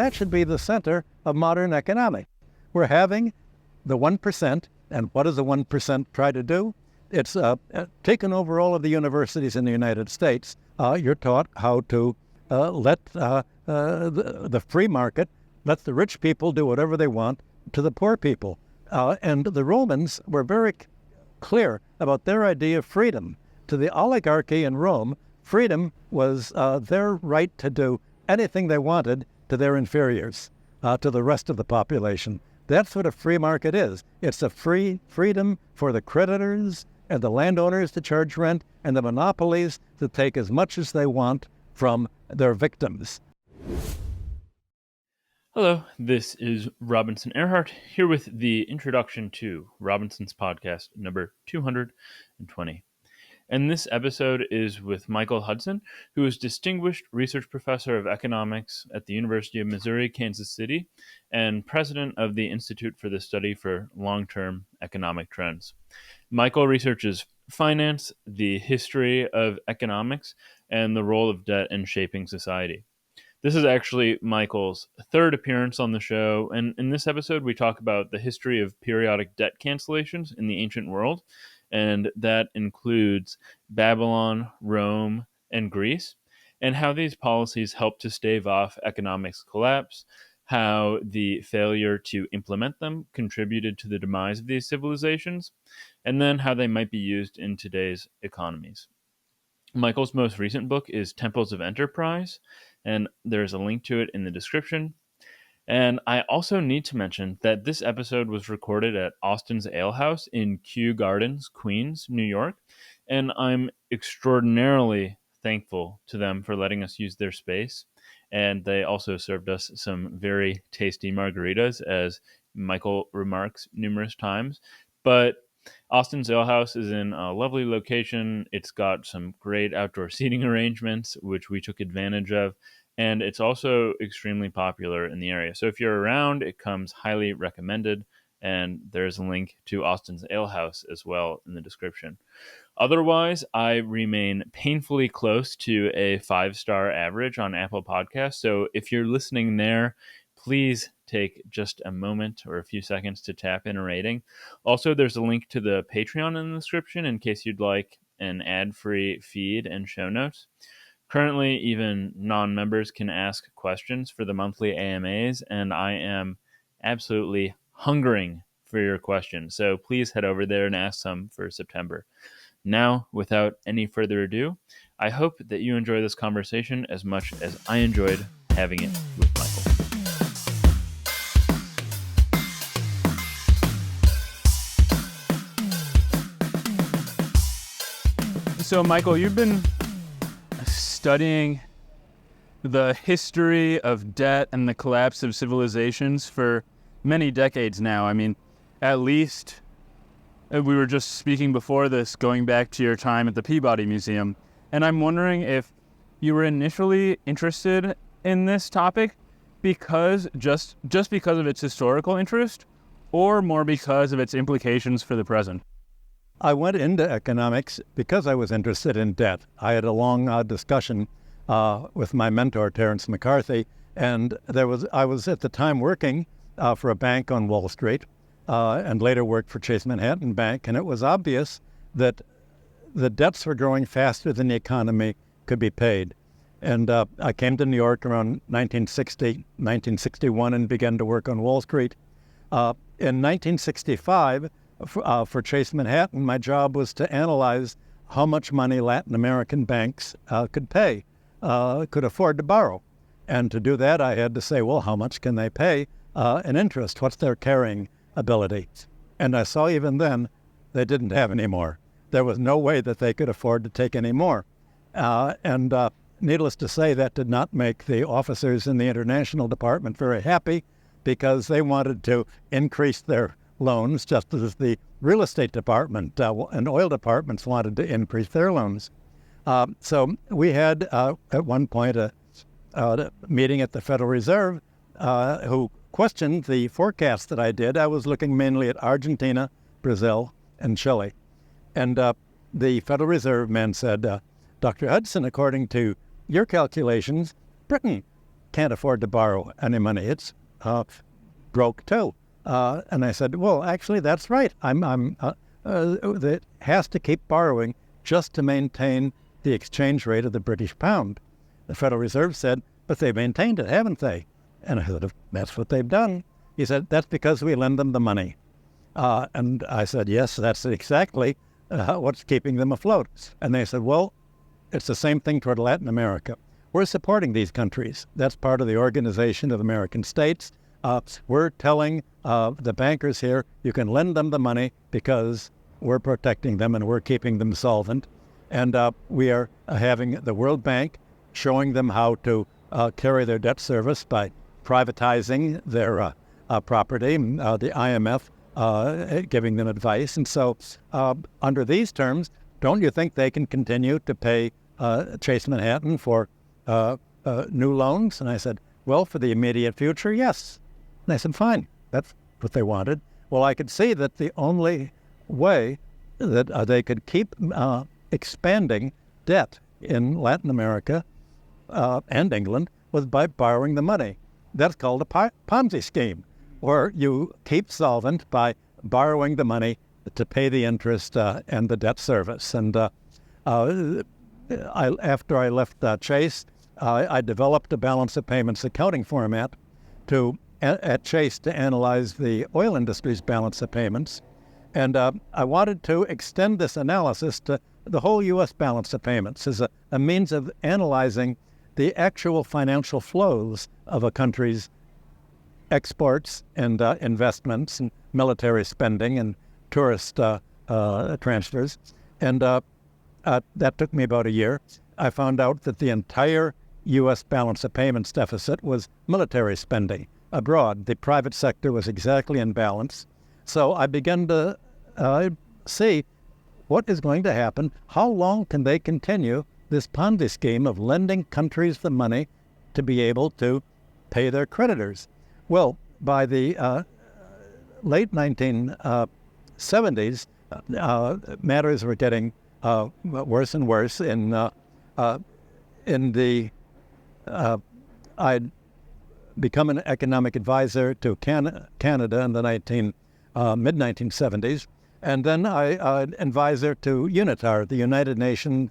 that should be the center of modern economics. We're having the 1%, and what does the 1% try to do? It's taken over all of the universities in the United States. You're taught how to let the free market, let the rich people do whatever they want to the poor people. And the Romans were very clear about their idea of freedom. To the oligarchy in Rome, freedom was their right to do anything they wanted to their inferiors, to the rest of the population. That's what a free market is. It's a freedom for the creditors and the landowners to charge rent and the monopolies to take as much as they want from their victims. Hello, this is Robinson Earhart here with the introduction to Robinson's podcast number 220. And this episode is with Michael Hudson, who is Distinguished Research Professor of Economics at the University of Missouri, Kansas City, and President of the Institute for the Study for Long-Term Economic Trends. Michael researches finance, the history of economics, and the role of debt in shaping society. This is actually Michael's third appearance on the show, and in this episode we talk about the history of periodic debt cancellations in the ancient world, and that includes Babylon, Rome, and Greece, and how these policies helped to stave off economic collapse, how the failure to implement them contributed to the demise of these civilizations, and then how they might be used in today's economies. Michael's most recent book is Temples of Enterprise, and there's a link to it in the description. And I also need to mention that this episode was recorded at Austin's Ale House in Kew Gardens, Queens, New York, and I'm extraordinarily thankful to them for letting us use their space. And they also served us some very tasty margaritas, as Michael remarks numerous times. But Austin's Ale House is in a lovely location. It's got some great outdoor seating arrangements, which we took advantage of. And it's also extremely popular in the area. So if you're around, it comes highly recommended. And there's a link to Austin's Ale House as well in the description. Otherwise, I remain painfully close to a 5-star average on Apple Podcasts. So if you're listening there, please take just a moment or a few seconds to tap in a rating. Also, there's a link to the Patreon in the description in case you'd like an ad-free feed and show notes. Currently, even non-members can ask questions for the monthly AMAs, and I am absolutely hungering for your questions. So please head over there and ask some for September. Now, without any further ado, I hope that you enjoy this conversation as much as I enjoyed having it with Michael. So, Michael, you've been studying the history of debt and the collapse of civilizations for many decades now. I mean, at least, we were just speaking before this, going back to your time at the Peabody Museum, and I'm wondering if you were initially interested in this topic because just because of its historical interest, or more because of its implications for the present. I went into economics because I was interested in debt. I had a long discussion with my mentor, Terence McCarthy, and I was at the time working for a bank on Wall Street and later worked for Chase Manhattan Bank, and it was obvious that the debts were growing faster than the economy could be paid. And I came to New York around 1961 and began to work on Wall Street. In 1965, for Chase Manhattan, my job was to analyze how much money Latin American banks could afford to borrow. And to do that, I had to say, well, how much can they pay in interest? What's their carrying ability? And I saw even then they didn't have any more. There was no way that they could afford to take any more. And needless to say, that did not make the officers in the international department very happy, because they wanted to increase their loans just as the real estate department and oil departments wanted to increase their loans. So we had at one point a meeting at the Federal Reserve who questioned the forecast that I did. I was looking mainly at Argentina, Brazil, and Chile. And the Federal Reserve man said, Dr. Hudson, according to your calculations, Britain can't afford to borrow any money. It's broke too. And I said, well, actually, that's right. It has to keep borrowing just to maintain the exchange rate of the British pound. The Federal Reserve said, but they've maintained it, haven't they? And I said, if that's what they've done. He said, that's because we lend them the money. And I said, yes, that's exactly what's keeping them afloat. And they said, well, it's the same thing toward Latin America. We're supporting these countries. That's part of the Organization of American States. We're telling the bankers here, you can lend them the money because we're protecting them and we're keeping them solvent. And we are having the World Bank showing them how to carry their debt service by privatizing their property, the IMF giving them advice. And so under these terms, don't you think they can continue to pay Chase Manhattan for new loans? And I said, well, for the immediate future, yes. And I said, fine, that's what they wanted. Well, I could see that the only way that they could keep expanding debt in Latin America and England was by borrowing the money. That's called a Ponzi scheme, where you keep solvent by borrowing the money to pay the interest and the debt service. And after I left Chase, I developed a balance of payments accounting format at Chase to analyze the oil industry's balance of payments. And I wanted to extend this analysis to the whole U.S. balance of payments as a means of analyzing the actual financial flows of a country's exports and investments and military spending and tourist transfers. And that took me about a year. I found out that the entire U.S. balance of payments deficit was military spending abroad. The private sector was exactly in balance. So I began to see what is going to happen. How long can they continue this Ponzi scheme of lending countries the money to be able to pay their creditors? Well, by the late 1970s, matters were getting worse and worse. I'd become an economic advisor to Canada in the mid-1970s, and then I advisor to UNITAR, the United Nations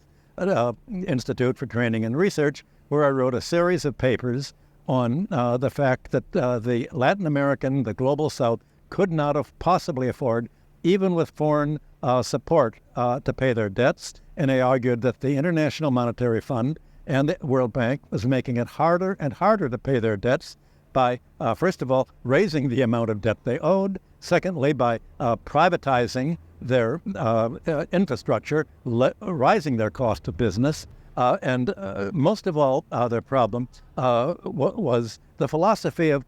Institute for Training and Research, where I wrote a series of papers on the fact that the Latin American, the Global South, could not have possibly afford, even with foreign support, to pay their debts. And I argued that the International Monetary Fund and the World Bank was making it harder and harder to pay their debts by, first of all, raising the amount of debt they owed. Secondly, by privatizing their infrastructure, rising their cost of business. And most of all, their problem was the philosophy of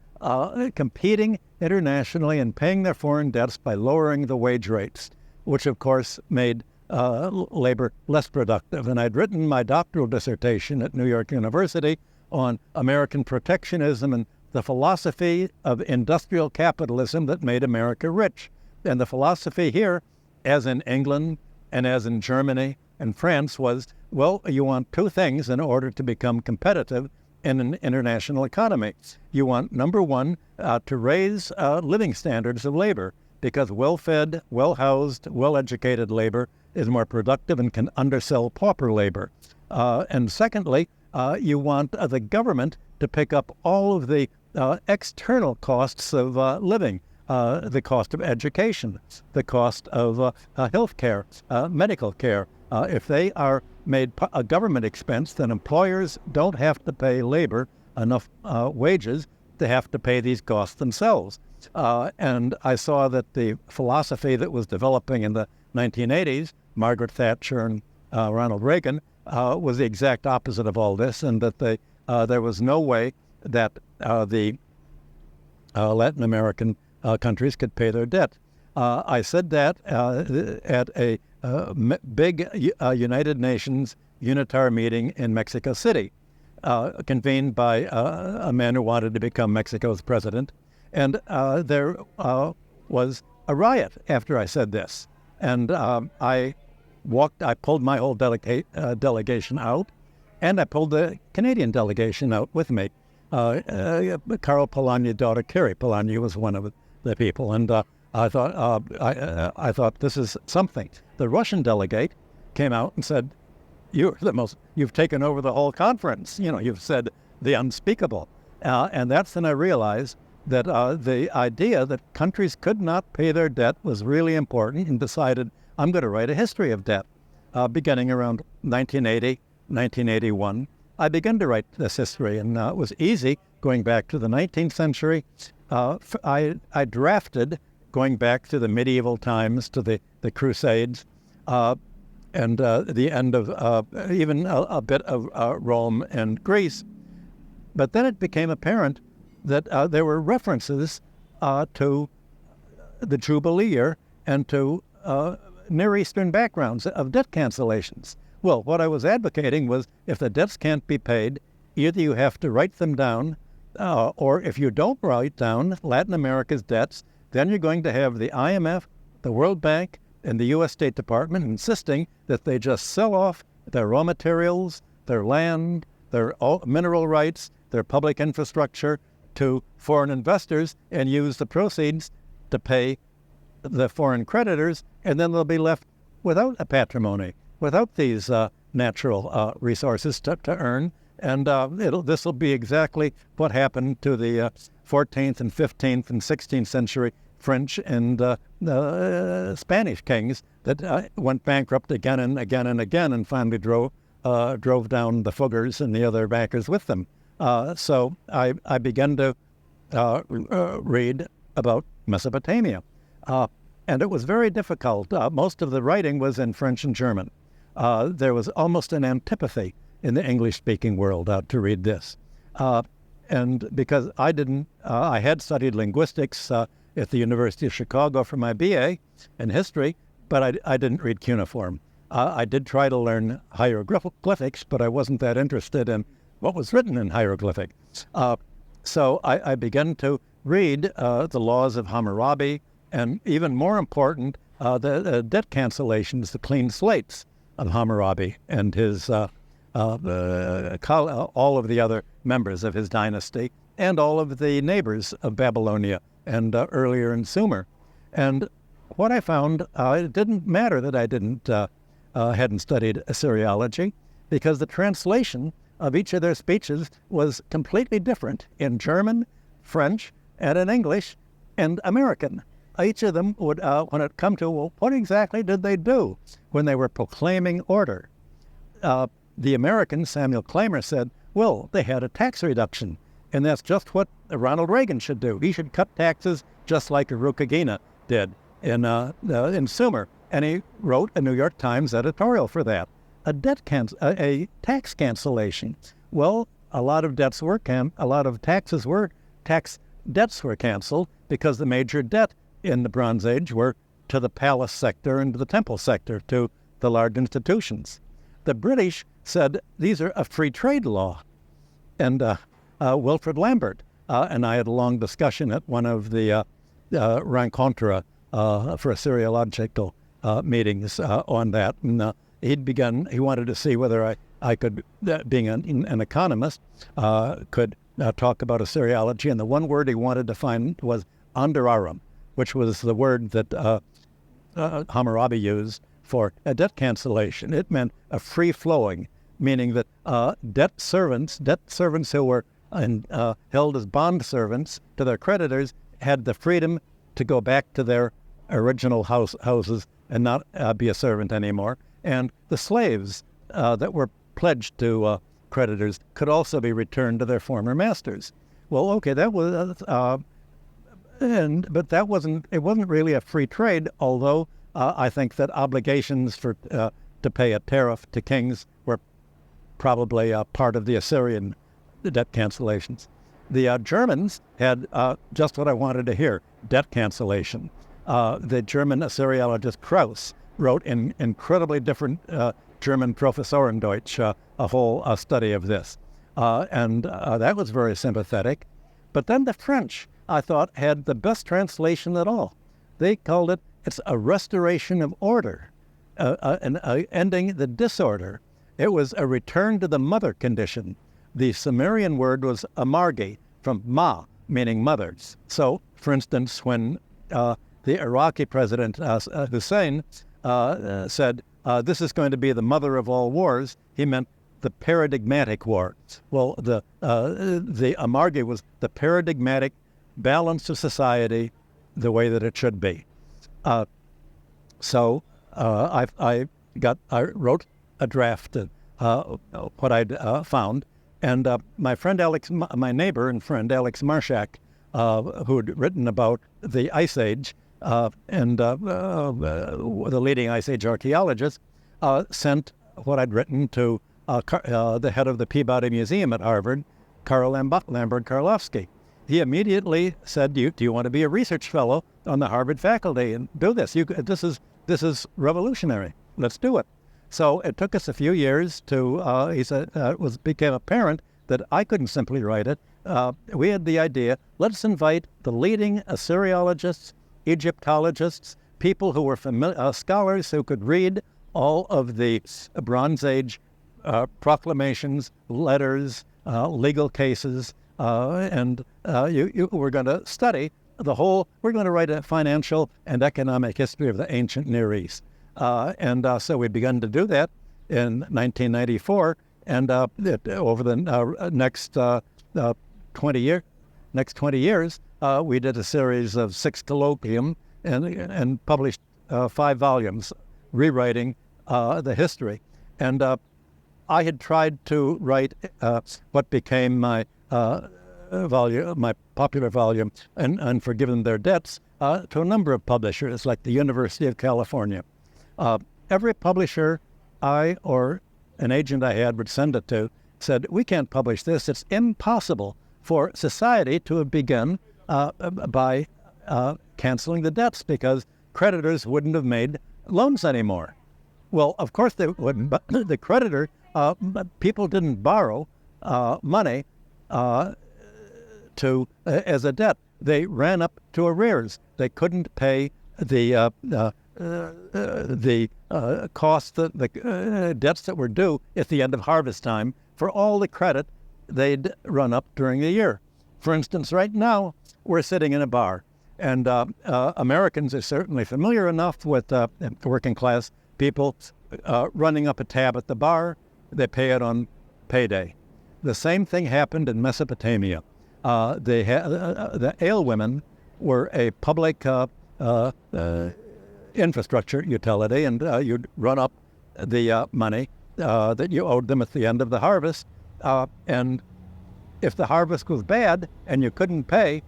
competing internationally and paying their foreign debts by lowering the wage rates, which, of course, made labor less productive. And I'd written my doctoral dissertation at New York University on American protectionism and the philosophy of industrial capitalism that made America rich. And the philosophy here, as in England and as in Germany and France, was, well, you want two things in order to become competitive in an international economy. You want, number one, to raise living standards of labor, because well-fed, well-housed, well-educated labor is more productive and can undersell pauper labor. And secondly, you want the government to pick up all of the external costs of living, the cost of education, the cost of health care, medical care. If they are made a government expense, then employers don't have to pay labor enough wages to have to pay these costs themselves. And I saw that the philosophy that was developing in the 1980s, Margaret Thatcher and Ronald Reagan, was the exact opposite of all this, and that there was no way that the Latin American countries could pay their debt. I said that at a big United Nations UNITAR meeting in Mexico City, convened by a man who wanted to become Mexico's president. And there was a riot after I said this. And I pulled my whole delegation out, and I pulled the Canadian delegation out with me. Karl Polanyi's daughter, Carrie Polanyi, was one of the people. And I thought this is something. The Russian delegate came out and said, you've taken over the whole conference. You've said the unspeakable. And that's when I realized that the idea that countries could not pay their debt was really important, and decided I'm going to write a history of debt. Beginning around 1980, 1981, I began to write this history, and it was easy going back to the 19th century. I drafted going back to the medieval times, to the Crusades, and the end of even a bit of Rome and Greece. But then it became apparent that there were references to the Jubilee year and to Near Eastern backgrounds of debt cancellations. Well, what I was advocating was, if the debts can't be paid, either you have to write them down, or if you don't write down Latin America's debts, then you're going to have the IMF, the World Bank, and the U.S. State Department insisting that they just sell off their raw materials, their land, their mineral rights, their public infrastructure to foreign investors, and use the proceeds to pay the foreign creditors, and then they'll be left without a patrimony, without these natural resources to earn. And this will be exactly what happened to the 14th and 15th and 16th century French and Spanish kings that went bankrupt again and again and again, and finally drove down the Fuggers and the other bankers with them. So I began to read about Mesopotamia. And it was very difficult. Most of the writing was in French and German. There was almost an antipathy in the English-speaking world to read this. And because I had studied linguistics at the University of Chicago for my BA in history, but I didn't read cuneiform. I did try to learn hieroglyphics, but I wasn't that interested in what was written in hieroglyphic. So I began to read the laws of Hammurabi, and even more important, the debt cancellations, the clean slates of Hammurabi and his all of the other members of his dynasty, and all of the neighbors of Babylonia and earlier in Sumer. And what I found, it didn't matter that I hadn't studied Assyriology, because the translation of each of their speeches was completely different in German, French, and in English and American. Each of them would, when it come to, well, what exactly did they do when they were proclaiming order? The American, Samuel Klamer, said, well, they had a tax reduction, and that's just what Ronald Reagan should do. He should cut taxes just like Rukagina did in Sumer. And he wrote a New York Times editorial for that. A tax cancellation. Well, a lot of tax debts were canceled because the major debt in the Bronze Age were to the palace sector and to the temple sector, to the large institutions. The British said these are a free trade law. And Wilfrid Lambert and I had a long discussion at one of the rencontres for Assyriological meetings on that. And he wanted to see whether I could, being an economist, could talk about Assyriology. And the one word he wanted to find was Andararum, which was the word that Hammurabi used for a debt cancellation. It meant a free-flowing, meaning that debt servants who were held as bond servants to their creditors had the freedom to go back to their original houses and not be a servant anymore. And the slaves that were pledged to creditors could also be returned to their former masters. Well, okay, that was, but that wasn't really a free trade, although I think that obligations to pay a tariff to kings were probably part of the Assyrian debt cancellations. The Germans had just what I wanted to hear, debt cancellation. The German Assyriologist Krauss wrote in incredibly different German Professorendeutsch a whole study of this. And that was very sympathetic. But then the French, I thought, had the best translation at all. They called it's a restoration of order, ending the disorder. It was a return to the mother condition. the Sumerian word was amargi, from ma, meaning mother. So, for instance, when the Iraqi president Hussein said, this is going to be the mother of all wars, he meant the paradigmatic war. Well, the amargi was the paradigmatic balance of society the way that it should be. So I wrote a draft of what I'd found, and my neighbor and friend Alex Marshak, who had written about the Ice Age and the leading Ice Age archaeologist, sent what I'd written to the head of the Peabody Museum at Harvard, Karl Lambert Karlofsky. He immediately said, "Do you want to be a research fellow on the Harvard faculty and do this? This is revolutionary. Let's do it." So it took us a few years to. He said it became apparent that I couldn't simply write it. We had the idea: let's invite the leading Assyriologists, Egyptologists, people who were scholars who could read all of the Bronze Age proclamations, letters, legal cases, and we're going to study we're going to write a financial and economic history of the ancient Near East. So we began to do that in 1994, and over the next 20 years, we did a series of 6 colloquium and published 5 volumes rewriting the history. And I had tried to write what became my my popular volume, Unforgiven Their Debts, to a number of publishers, like the University of California. Every publisher I or an agent I had would send it to said, "We can't publish this. It's impossible for society to have begun by canceling the debts because creditors wouldn't have made loans anymore." Well, of course they wouldn't, but the creditor, people didn't borrow money as a debt. They ran up to arrears. They couldn't pay the costs, the debts that were due at the end of harvest time for all the credit they'd run up during the year. For instance, right now, we're sitting in a bar, and Americans are certainly familiar enough with working class people running up a tab at the bar. They pay it on payday. The same thing happened in Mesopotamia. The alewomen were a public infrastructure utility, and you'd run up the money that you owed them at the end of the harvest. And if the harvest was bad and you couldn't pay,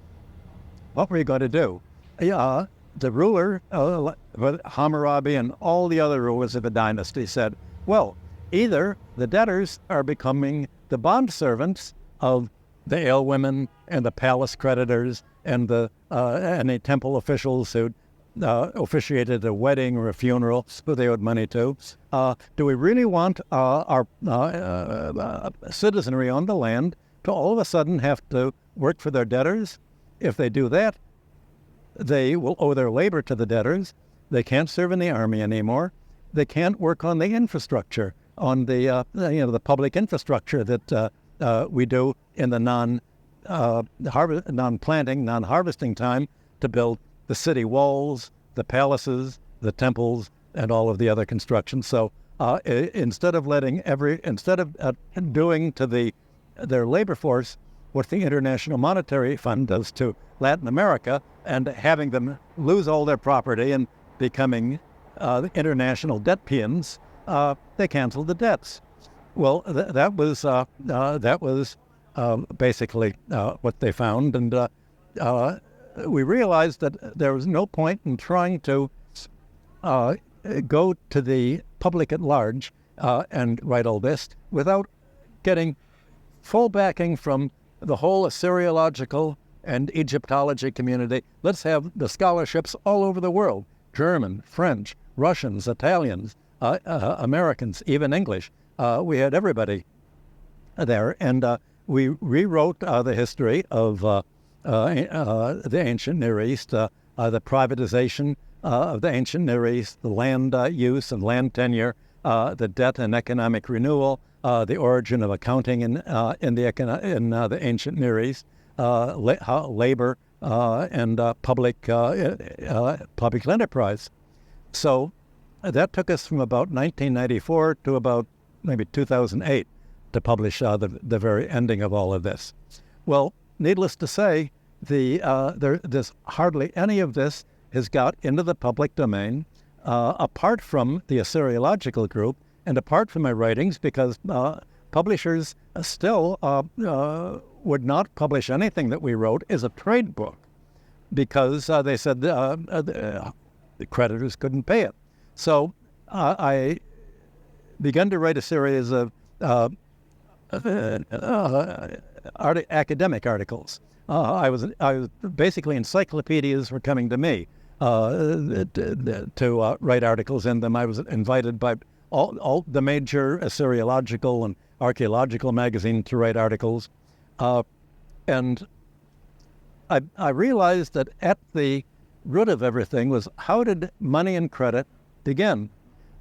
what were you going to do? The ruler, Hammurabi, and all the other rulers of the dynasty said, well, either the debtors are becoming the bondservants of the alewomen and the palace creditors and any temple officials who officiated a wedding or a funeral who they owed money to. Do we really want our citizenry on the land to all of a sudden have to work for their debtors? If they do that, they will owe their labor to the debtors. They can't serve in the army anymore. They can't work on the infrastructure, on the the public infrastructure that we do in the non-planting, non-harvesting time to build the city walls, the palaces, the temples, and all of the other construction. So instead of doing to their labor force what the International Monetary Fund does to Latin America and having them lose all their property and becoming international debt peons, they canceled the debts. Well, that was basically what they found, and we realized that there was no point in trying to go to the public at large and write all this without getting full backing from the whole Assyriological and Egyptology community. Let's have the scholarships all over the world: German, French, Russians, Italians, Americans, even English. We had everybody there, and we rewrote the history of the ancient Near East, the privatization of the ancient Near East, the land use and land tenure, the debt and economic renewal, the origin of accounting in the ancient Near East, labor and public enterprise. So that took us from about 1994 to about maybe 2008 to publish the very ending of all of this. Well, needless to say, there's hardly any of this has got into the public domain, apart from the Assyriological group and apart from my writings, because publishers still would not publish anything that we wrote as a trade book, because they said the creditors couldn't pay it. So I began to write a series of academic articles. I was basically, encyclopedias were coming to me to write articles in them. I was invited by all the major Assyriological and archaeological magazines to write articles, and I realized that at the root of everything was, how did money and credit begin?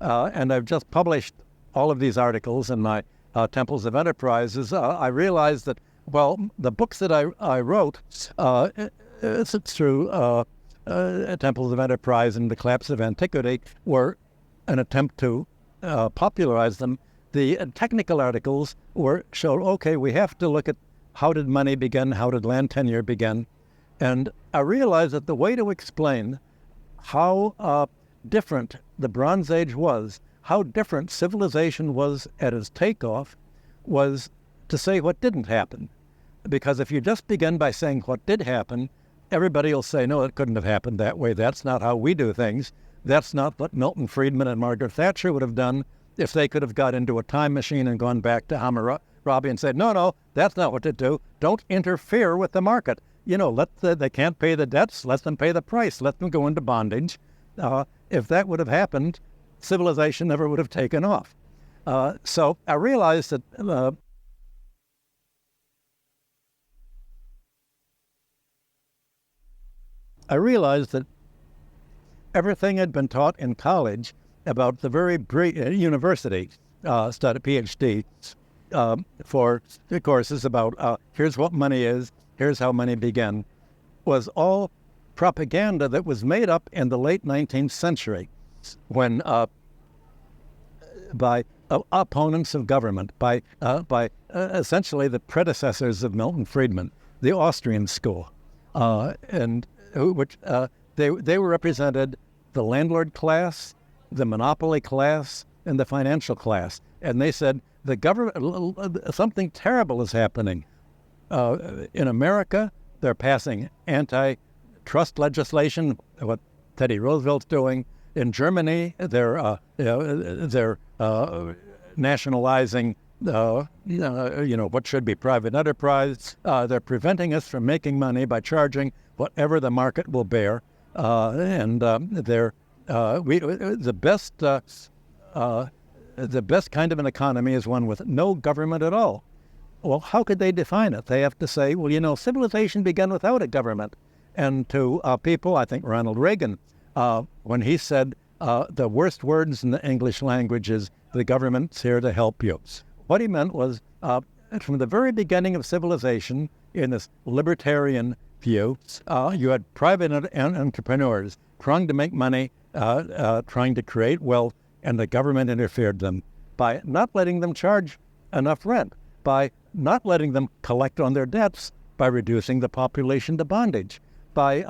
And I've just published all of these articles in my Temples of Enterprises. I realized that, well, the books that I wrote through Temples of Enterprise and the Collapse of Antiquity were an attempt to popularize them. The technical articles showed, okay, we have to look at how did money begin, how did land tenure begin. And I realized that the way to explain how different the Bronze Age was, how different civilization was at its takeoff, was to say what didn't happen. Because if you just begin by saying what did happen, everybody will say, no, it couldn't have happened that way. That's not how we do things. That's not what Milton Friedman and Margaret Thatcher would have done if they could have got into a time machine and gone back to Hammurabi and said, no, that's not what to do. Don't interfere with the market. They can't pay the debts, let them pay the price, let them go into bondage. If that would have happened, civilization never would have taken off. So I realized that everything had been taught in college about the very university study, PhD, for the courses about here's what money is, here's how money began, was all propaganda that was made up in the late 19th century when by opponents of government, by essentially the predecessors of Milton Friedman, the Austrian school, and which they were represented the landlord class, the monopoly class, and the financial class. And they said the government, something terrible is happening. In America, they're passing antitrust legislation, what Teddy Roosevelt's doing. In Germany, they're nationalizing what should be private enterprise. They're preventing us from making money by charging whatever the market will bear. The best kind of an economy is one with no government at all. Well, how could they define it? They have to say, well, civilization began without a government. And to people, I think Ronald Reagan, when he said the worst words in the English language is, the government's here to help you. What he meant was, from the very beginning of civilization, in this libertarian view, you had private entrepreneurs trying to make money, trying to create wealth, and the government interfered them by not letting them charge enough rent, by not letting them collect on their debts, by reducing the population to bondage, by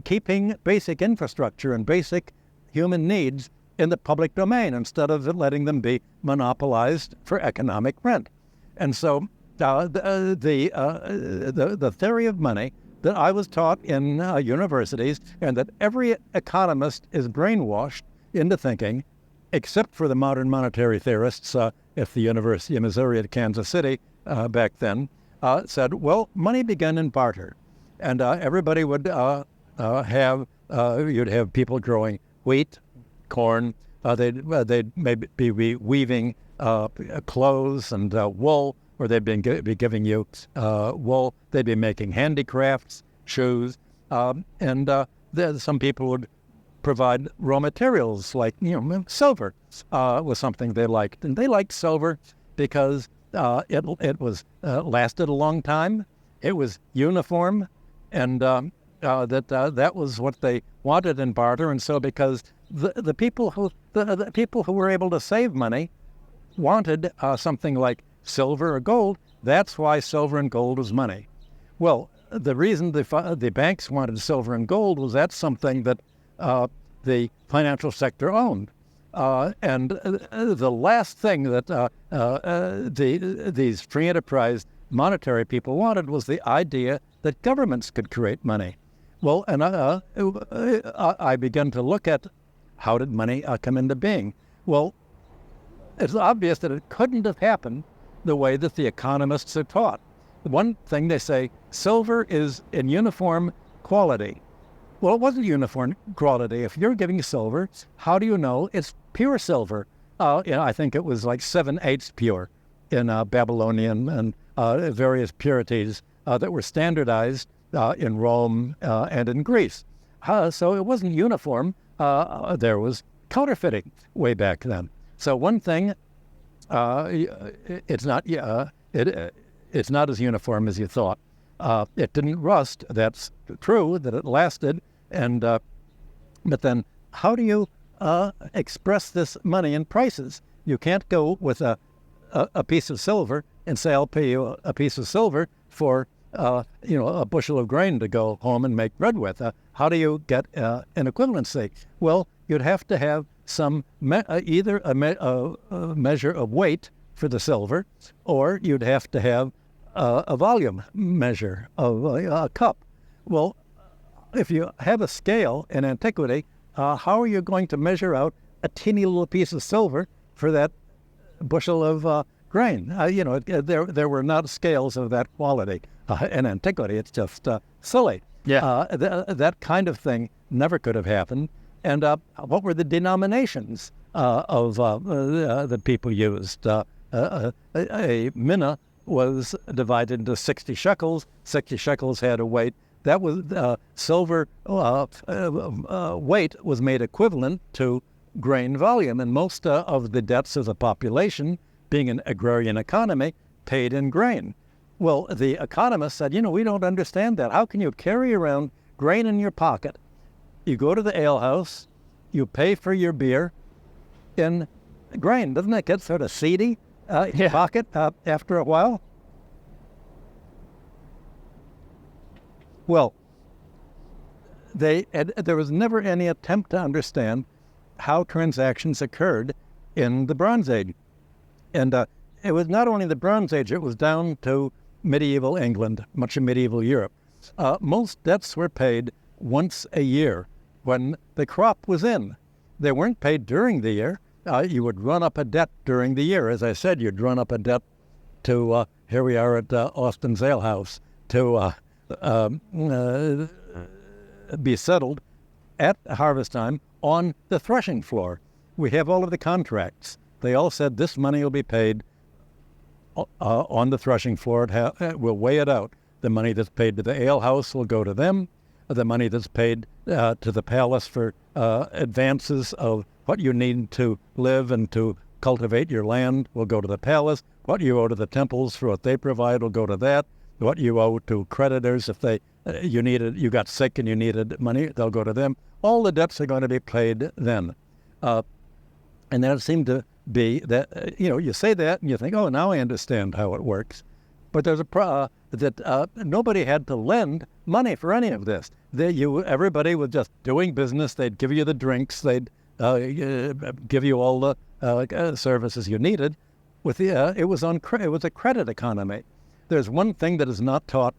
keeping basic infrastructure and basic human needs in the public domain instead of letting them be monopolized for economic rent. And so the theory of money that I was taught in universities, and that every economist is brainwashed into thinking, except for the modern monetary theorists at the University of Missouri at Kansas City back then, said, well, money began in barter. And everybody would you'd have people growing wheat, corn, they'd maybe be weaving clothes and wool, or they'd be giving you wool. They'd be making handicrafts, shoes, and some people would provide raw materials like silver was something they liked, and they liked silver because it was lasted a long time. It was uniform, and that was what they wanted in barter. And so, because the people who were able to save money wanted something like silver or gold, that's why silver and gold was money. Well, the reason the banks wanted silver and gold was that's something that the financial sector owned. And the last thing that these free enterprise monetary people wanted was the idea that governments could create money. Well, and I began to look at how did money come into being. Well, it's obvious that it couldn't have happened the way that the economists are taught. One thing they say, silver is in uniform quality. Well, it wasn't uniform quality. If you're giving silver, how do you know it's pure silver? I think it was like 7/8 pure in Babylonian and various purities that were standardized in Rome and in Greece. So it wasn't uniform. There was counterfeiting way back then. So one thing, it's not as uniform as you thought. It didn't rust. That's true, that it lasted. And but then how do you express this money in prices? You can't go with a piece of silver and say, I'll pay you a piece of silver for a bushel of grain to go home and make bread with. How do you get an equivalency? Well, you'd have to have some either a measure of weight for the silver, or you'd have to have a volume measure of a cup. Well, if you have a scale in antiquity, how are you going to measure out a teeny little piece of silver for that bushel of grain? There were not scales of that quality in antiquity. It's just silly. Yeah. That kind of thing never could have happened. And what were the denominations of that people used? A mina was divided into 60 shekels. 60 shekels had a weight. That was silver weight was made equivalent to grain volume, and most of the debts of the population, being an agrarian economy, paid in grain. Well, the economists said, we don't understand that. How can you carry around grain in your pocket? You go to the alehouse, you pay for your beer in grain. Doesn't it get sort of seedy in your pocket after a while? Well, there was never any attempt to understand how transactions occurred in the Bronze Age. And it was not only the Bronze Age, it was down to medieval England, much of medieval Europe. Most debts were paid once a year when the crop was in. They weren't paid during the year. You would run up a debt during the year. As I said, you'd run up a debt to, here we are at Austin's Ale House, to be settled at harvest time on the threshing floor. We have all of the contracts. They all said this money will be paid on the threshing floor. We'll weigh it out. The money that's paid to the ale house will go to them. The money that's paid to the palace for advances of what you need to live and to cultivate your land will go to the palace. What you owe to the temples for what they provide will go to that. What you owe to creditors, if you got sick and you needed money, they'll go to them. All the debts are going to be paid then. And then it seemed to be that, you say that and you think, oh, now I understand how it works. But there's that nobody had to lend money for any of this. Everybody was just doing business. They'd give you the drinks. They'd give you all the services you needed. It was a credit economy. There's one thing that is not taught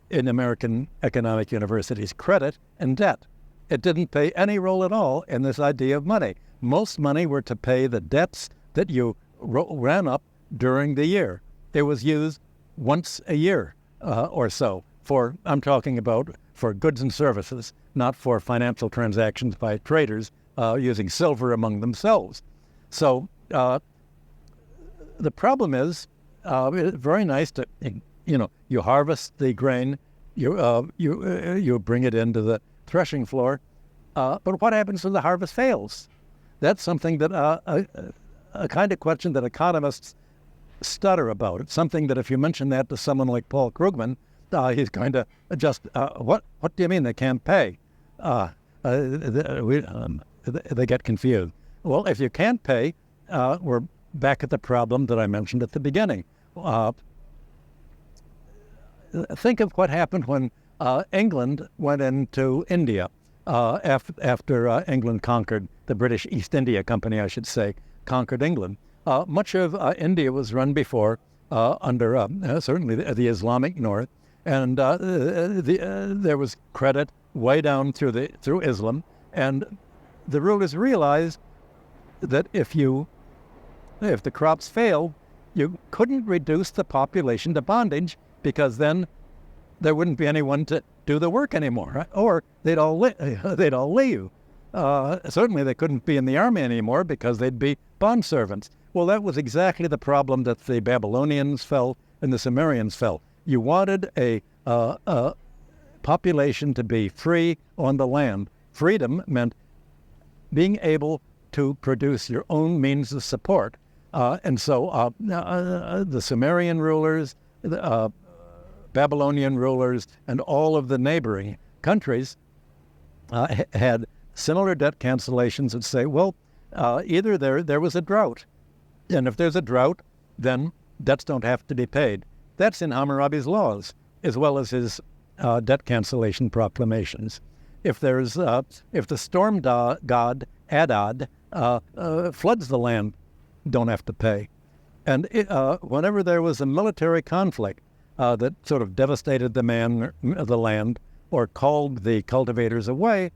in American economic universities: credit and debt. It didn't play any role at all in this idea of money. Most money were to pay the debts that you ran up during the year. It was used once a year or so I'm talking about for goods and services, not for financial transactions by traders using silver among themselves. So the problem is, it's very nice to, you harvest the grain, you bring it into the threshing floor, But what happens when the harvest fails? That's something that a kind of question that economists stutter about. It's something that if you mention that to someone like Paul Krugman, he's going to just, what do you mean they can't pay? They get confused. Well, if you can't pay, we're back at the problem that I mentioned at the beginning. Think of what happened when England went into India after England conquered, the British East India Company, I should say, conquered England. Much of India was run before under certainly the Islamic North, and there was credit way down through Islam, and the rulers realized that if the crops failed, you couldn't reduce the population to bondage, because then there wouldn't be anyone to do the work anymore, right? Or they'd all leave. Certainly they couldn't be in the army anymore because they'd be bond servants. Well, that was exactly the problem that the Babylonians felt and the Sumerians felt. You wanted a population to be free on the land. Freedom meant being able to produce your own means of support. And so the Sumerian rulers, the Babylonian rulers, and all of the neighboring countries had similar debt cancellations that say, well, either there was a drought, and if there's a drought, then debts don't have to be paid. That's in Hammurabi's laws, as well as his debt cancellation proclamations. If the storm god Adad floods the land, don't have to pay. And whenever there was a military conflict that sort of devastated the land or called the cultivators away,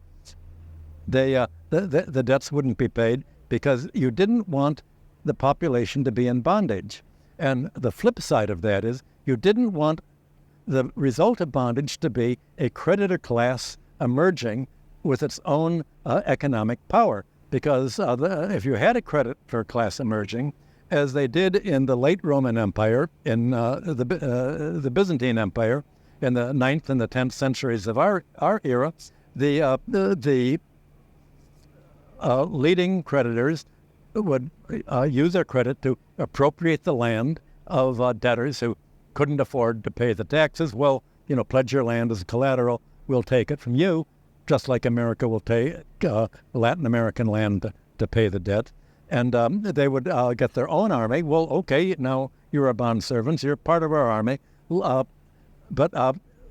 the debts wouldn't be paid because you didn't want the population to be in bondage. And the flip side of that is you didn't want the result of bondage to be a creditor class emerging with its own economic power. Because if you had a creditor class emerging, as they did in the late Roman Empire, in the Byzantine Empire, in the 9th and the 10th centuries of our era, the leading creditors would use their credit to appropriate the land of debtors who couldn't afford to pay the taxes. Well, pledge your land as collateral, we'll take it from you, just like America will take Latin American land to pay the debt. And they would get their own army. Well, okay, now you're a bond servant, you're part of our army. But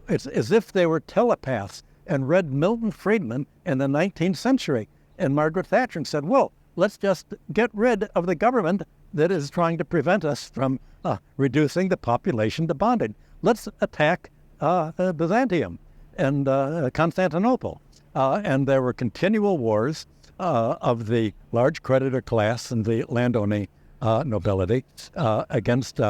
it's as if they were telepaths and read Milton Friedman in the 19th century and Margaret Thatcher and said, well, let's just get rid of the government that is trying to prevent us from reducing the population to bondage. Let's attack Byzantium and Constantinople. And there were continual wars of the large creditor class and the landowning nobility against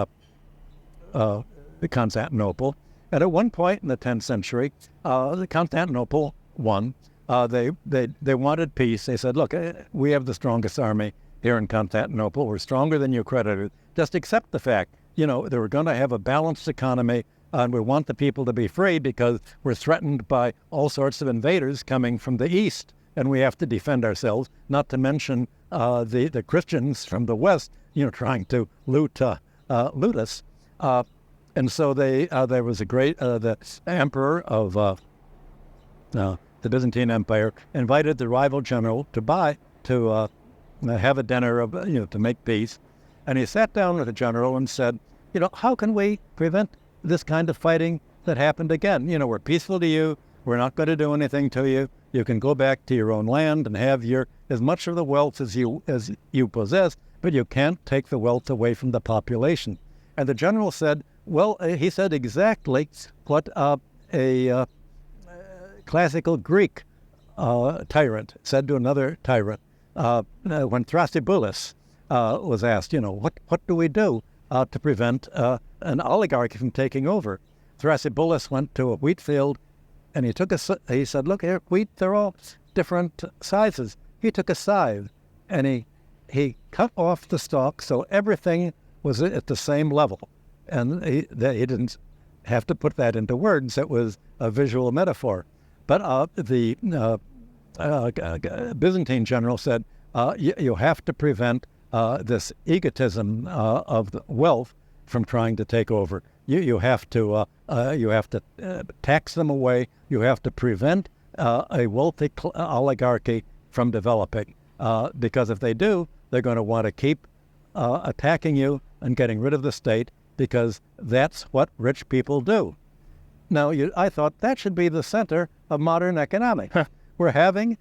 Constantinople. And at one point in the 10th century, Constantinople won. They wanted peace. They said, look, we have the strongest army here in Constantinople. We're stronger than your creditors. Just accept the fact, they were going to have a balanced economy, and we want the people to be free because we're threatened by all sorts of invaders coming from the east, and we have to defend ourselves, not to mention the Christians from the west, trying to loot us. And so there was a great, the emperor of the Byzantine Empire invited the rival general to have a dinner to make peace. And he sat down with the general and said, how can we prevent this kind of fighting that happened again? We're peaceful to you. We're not going to do anything to you. You can go back to your own land and have as much of the wealth as you possess, but you can't take the wealth away from the population. And the general said, well, he said exactly what a classical Greek tyrant said to another tyrant when Thrasybulus was asked, what do we do to prevent an oligarchy from taking over? Thrasybulus went to a wheat field, and he said, look here, wheat, they're all different sizes. He took a scythe, and he cut off the stalk so everything was at the same level. And he didn't have to put that into words. It was a visual metaphor. But the Byzantine general said, you have to prevent this egotism of the wealth from trying to take over. You have to tax them away. You have to prevent a wealthy oligarchy from developing, because if they do, they're going to want to keep attacking you and getting rid of the state, because that's what rich people do. Now, I thought that should be the center of modern economics. We're having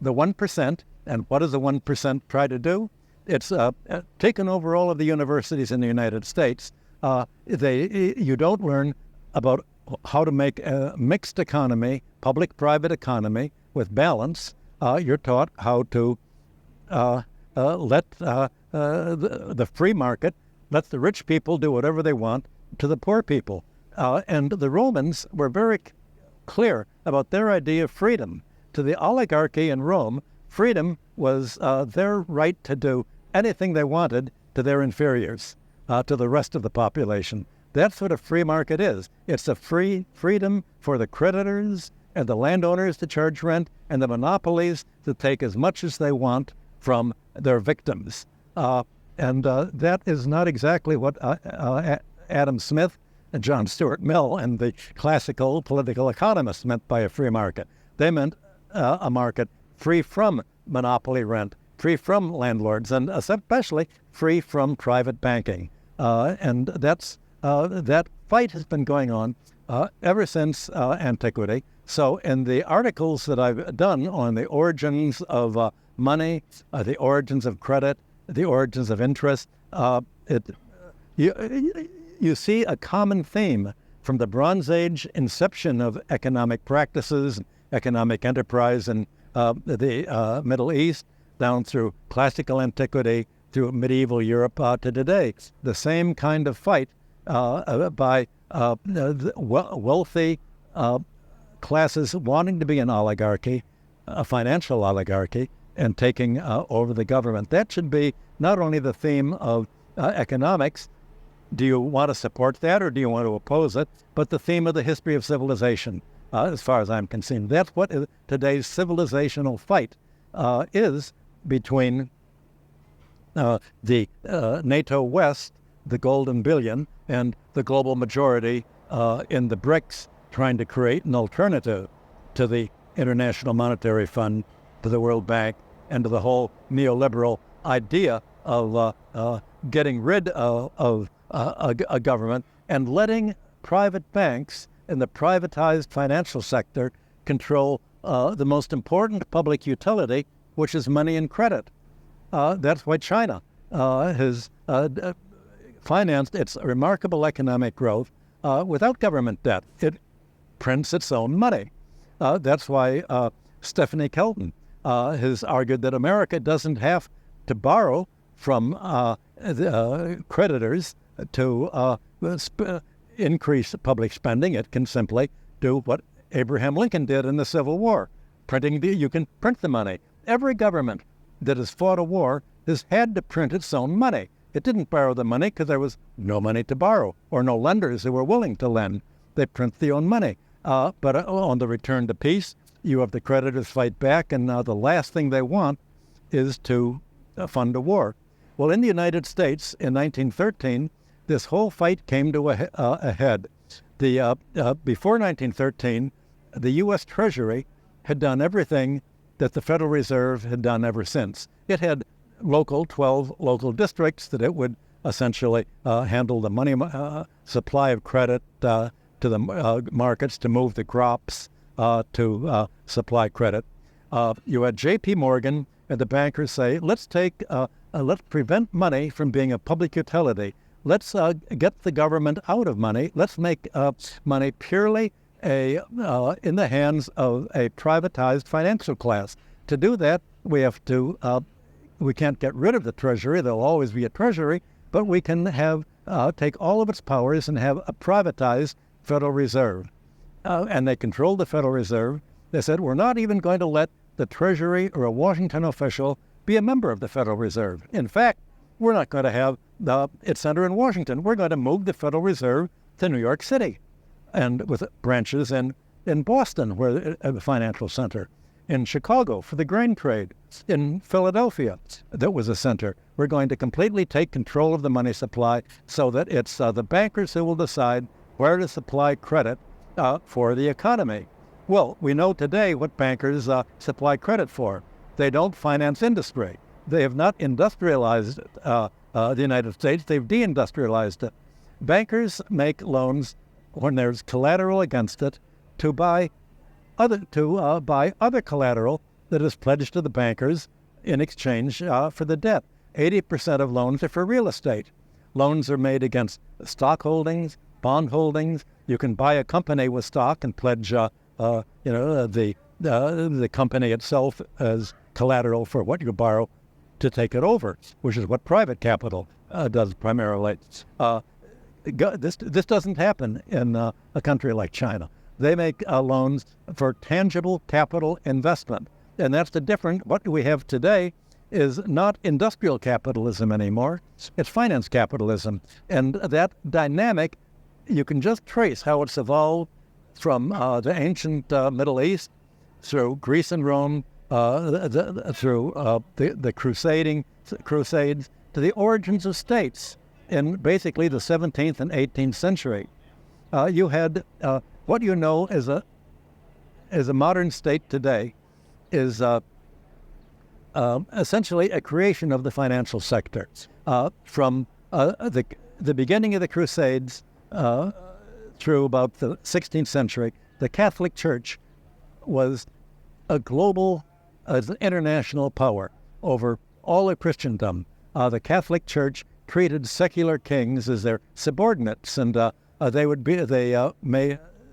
the 1%, and what does the 1% try to do? It's taken over all of the universities in the United States. You don't learn about how to make a mixed economy, public-private economy with balance. You're taught how to let the free market let the rich people do whatever they want to the poor people. And the Romans were very clear about their idea of freedom. To the oligarchy in Rome, freedom was their right to do anything they wanted to their inferiors, to the rest of the population. That's what a free market is. It's a freedom for the creditors and the landowners to charge rent, and the monopolies to take as much as they want from their victims. And that is not exactly what Adam Smith and John Stuart Mill and the classical political economists meant by a free market. They meant a market free from monopoly rent, free from landlords, and especially free from private banking. And that fight has been going on ever since antiquity. So in the articles that I've done on the origins of money, the origins of credit, the origins of interest, you see a common theme from the Bronze Age inception of economic practices, economic enterprise in the Middle East, down through classical antiquity, through medieval Europe to today. The same kind of fight by wealthy classes wanting to be an oligarchy, a financial oligarchy, and taking over the government. That should be not only the theme of economics, do you want to support that or do you want to oppose it, but the theme of the history of civilization, as far as I'm concerned. That's what today's civilizational fight is between the NATO West, the Golden Billion, and the global majority in the BRICS, trying to create an alternative to the International Monetary Fund, to the World Bank, and to the whole neoliberal idea of getting rid of a government and letting private banks and the privatized financial sector control the most important public utility, which is money and credit. That's why China has financed its remarkable economic growth without government debt. It prints its own money. That's why Stephanie Kelton has argued that America doesn't have to borrow from the creditors to increase public spending. It can simply do what Abraham Lincoln did in the Civil War. You can print the money. Every government that has fought a war has had to print its own money. It didn't borrow the money because there was no money to borrow or no lenders who were willing to lend. They print their own money. But on the return to peace, you have the creditors fight back, and the last thing they want is to fund a war. Well, in the United States in 1913, this whole fight came to a head. Before 1913, the U.S. Treasury had done everything that the Federal Reserve had done ever since. It had 12 local districts that it would essentially handle the money supply of credit to the markets, to move the crops, to supply credit. You had J.P. Morgan and the bankers say, let's prevent money from being a public utility. Let's get the government out of money. Let's make money purely in the hands of a privatized financial class. To do that, we can't get rid of the Treasury. There'll always be a Treasury, but we can take all of its powers and have a privatized Federal Reserve. And they controlled the Federal Reserve. They said, we're not even going to let the Treasury or a Washington official be a member of the Federal Reserve. In fact, we're not going to have its center in Washington. We're going to move the Federal Reserve to New York City, and with branches in Boston, where the financial center. in Chicago for the grain trade. In Philadelphia, that was a center. We're going to completely take control of the money supply so that it's the bankers who will decide where to supply credit for the economy. Well, we know today what bankers supply credit for. They don't finance industry. They have not industrialized the United States. They've deindustrialized it. Bankers make loans when there's collateral against it to buy other collateral that is pledged to the bankers in exchange for the debt. 80% of loans are for real estate. Loans are made against stock holdings, bond holdings. You can buy a company with stock and pledge the company itself as collateral for what you borrow to take it over, which is what private capital does primarily. This doesn't happen in a country like China. They make loans for tangible capital investment. And that's the difference. What we have today is not industrial capitalism anymore. It's finance capitalism. And that dynamic, you can just trace how it's evolved from the ancient Middle East through Greece and Rome, through the Crusades, to the origins of states in basically the 17th and 18th century. You had what you know as a modern state today is essentially a creation of the financial sector. From the beginning of the Crusades through about the 16th century, the Catholic Church was a global, an international power over all of Christendom. The Catholic Church treated secular kings as their subordinates, and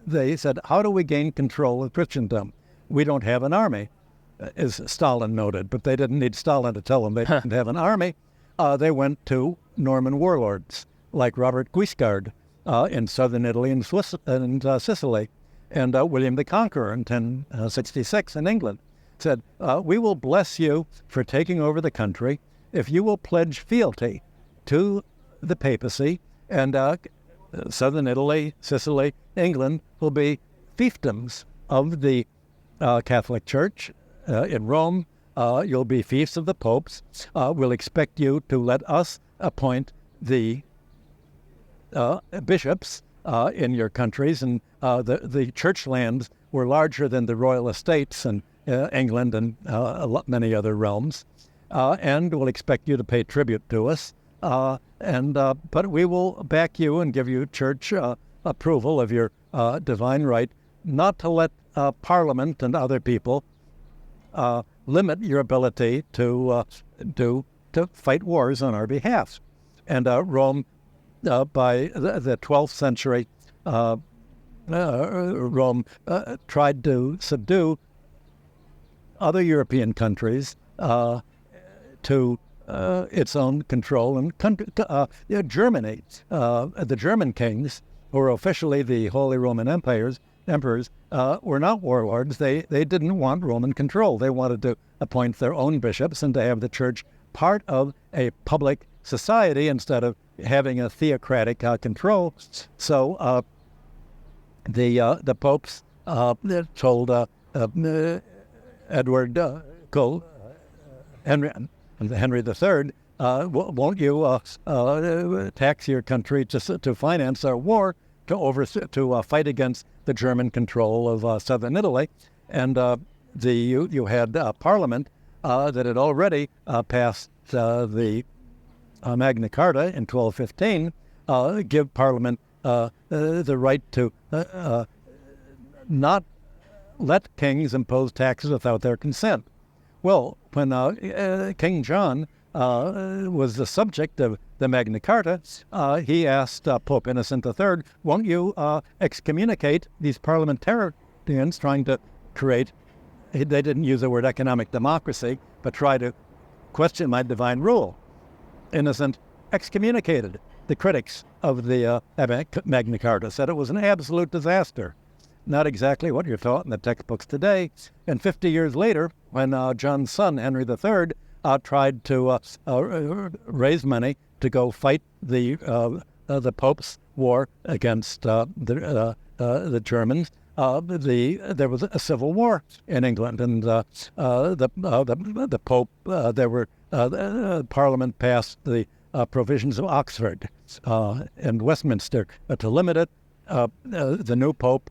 they said, how do we gain control of Christendom? We don't have an army, as Stalin noted, but they didn't need Stalin to tell them they didn't have an army. They went to Norman warlords like Robert Guiscard in southern Italy and Sicily, and William the Conqueror in 1066 in England. Said, we will bless you for taking over the country if you will pledge fealty to the papacy, and southern Italy, Sicily, England will be fiefdoms of the Catholic Church. In Rome, you'll be fiefs of the popes. We'll expect you to let us appoint the bishops in your countries, and the church lands were larger than the royal estates in England and many other realms, and we'll expect you to pay tribute to us. But we will back you and give you church approval of your divine right not to let Parliament and other people limit your ability to fight wars on our behalf. And Rome, by the 12th century, Rome tried to subdue other European countries to its own control. And Germany, the German kings, who were officially the Holy Roman emperors, were not warlords. They didn't want Roman control. They wanted to appoint their own bishops and to have the church part of a public society instead of having a theocratic control. So the popes told Edward Henry III, won't you tax your country to finance our war to fight against the German control of southern Italy? And you had Parliament that had already passed the Magna Carta in 1215, give Parliament the right to not let kings impose taxes without their consent. Well, when King John was the subject of the Magna Carta, he asked Pope Innocent III, won't you excommunicate these parliamentarians trying to create, they didn't use the word economic democracy, but try to question my divine rule. Innocent excommunicated the critics of the Magna Carta, said it was an absolute disaster. Not exactly what you're taught in the textbooks today. And 50 years later, when John's son, Henry III, tried to raise money to go fight the Pope's war against the Germans, there was a civil war in England, and the Pope, Parliament passed the provisions of Oxford and Westminster to limit it. The new Pope,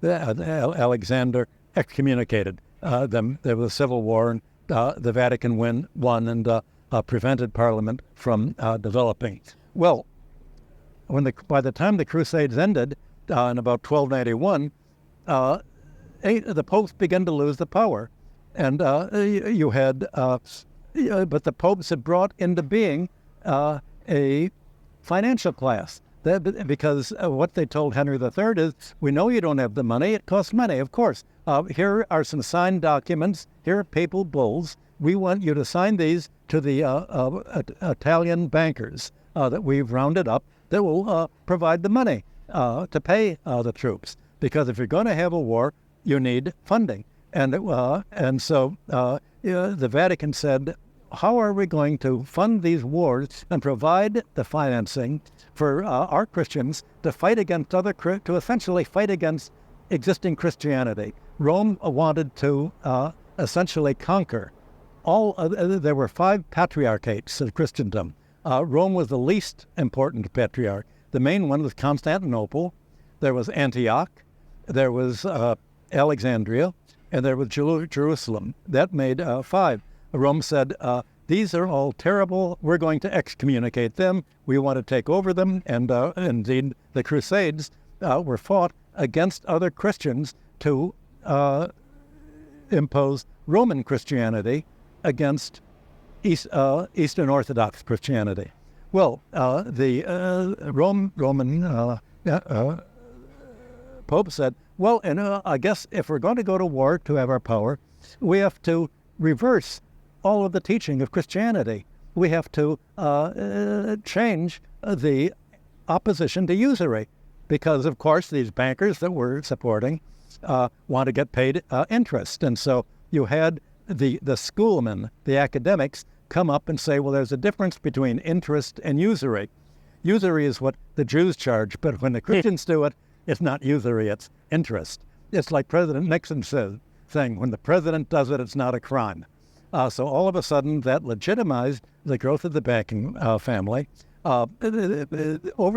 Alexander, excommunicated them. There was a civil war, and the Vatican won and prevented Parliament from developing. Well, by the time the Crusades ended in about 1291, the popes began to lose the power, and you had, but the popes had brought into being a financial class. Because what they told Henry III is, we know you don't have the money. It costs money, of course. Here are some signed documents. Here are papal bulls. We want you to sign these to the Italian bankers that we've rounded up that will provide the money to pay the troops. Because if you're going to have a war, you need funding. And so the Vatican said, how are we going to fund these wars and provide the financing for our Christians to fight against to essentially fight against existing Christianity? Rome wanted to essentially conquer all. There were 5 patriarchates of Christendom. Rome was the least important patriarch. The main one was Constantinople. There was Antioch. There was Alexandria, and there was Jerusalem. That made 5. Rome said, these are all terrible. We're going to excommunicate them. We want to take over them. And indeed, the Crusades were fought against other Christians to impose Roman Christianity against Eastern Orthodox Christianity. Well, the Roman Pope said, well, and I guess if we're going to go to war to have our power, we have to reverse all of the teaching of Christianity. We have to change the opposition to usury, because, of course, these bankers that we're supporting want to get paid interest. And so you had the schoolmen, the academics, come up and say, well, there's a difference between interest and usury. Usury is what the Jews charge, but when the Christians do it, it's not usury, it's interest. It's like President Nixon saying, when the president does it, it's not a crime. So all of a sudden, that legitimized the growth of the banking family. Over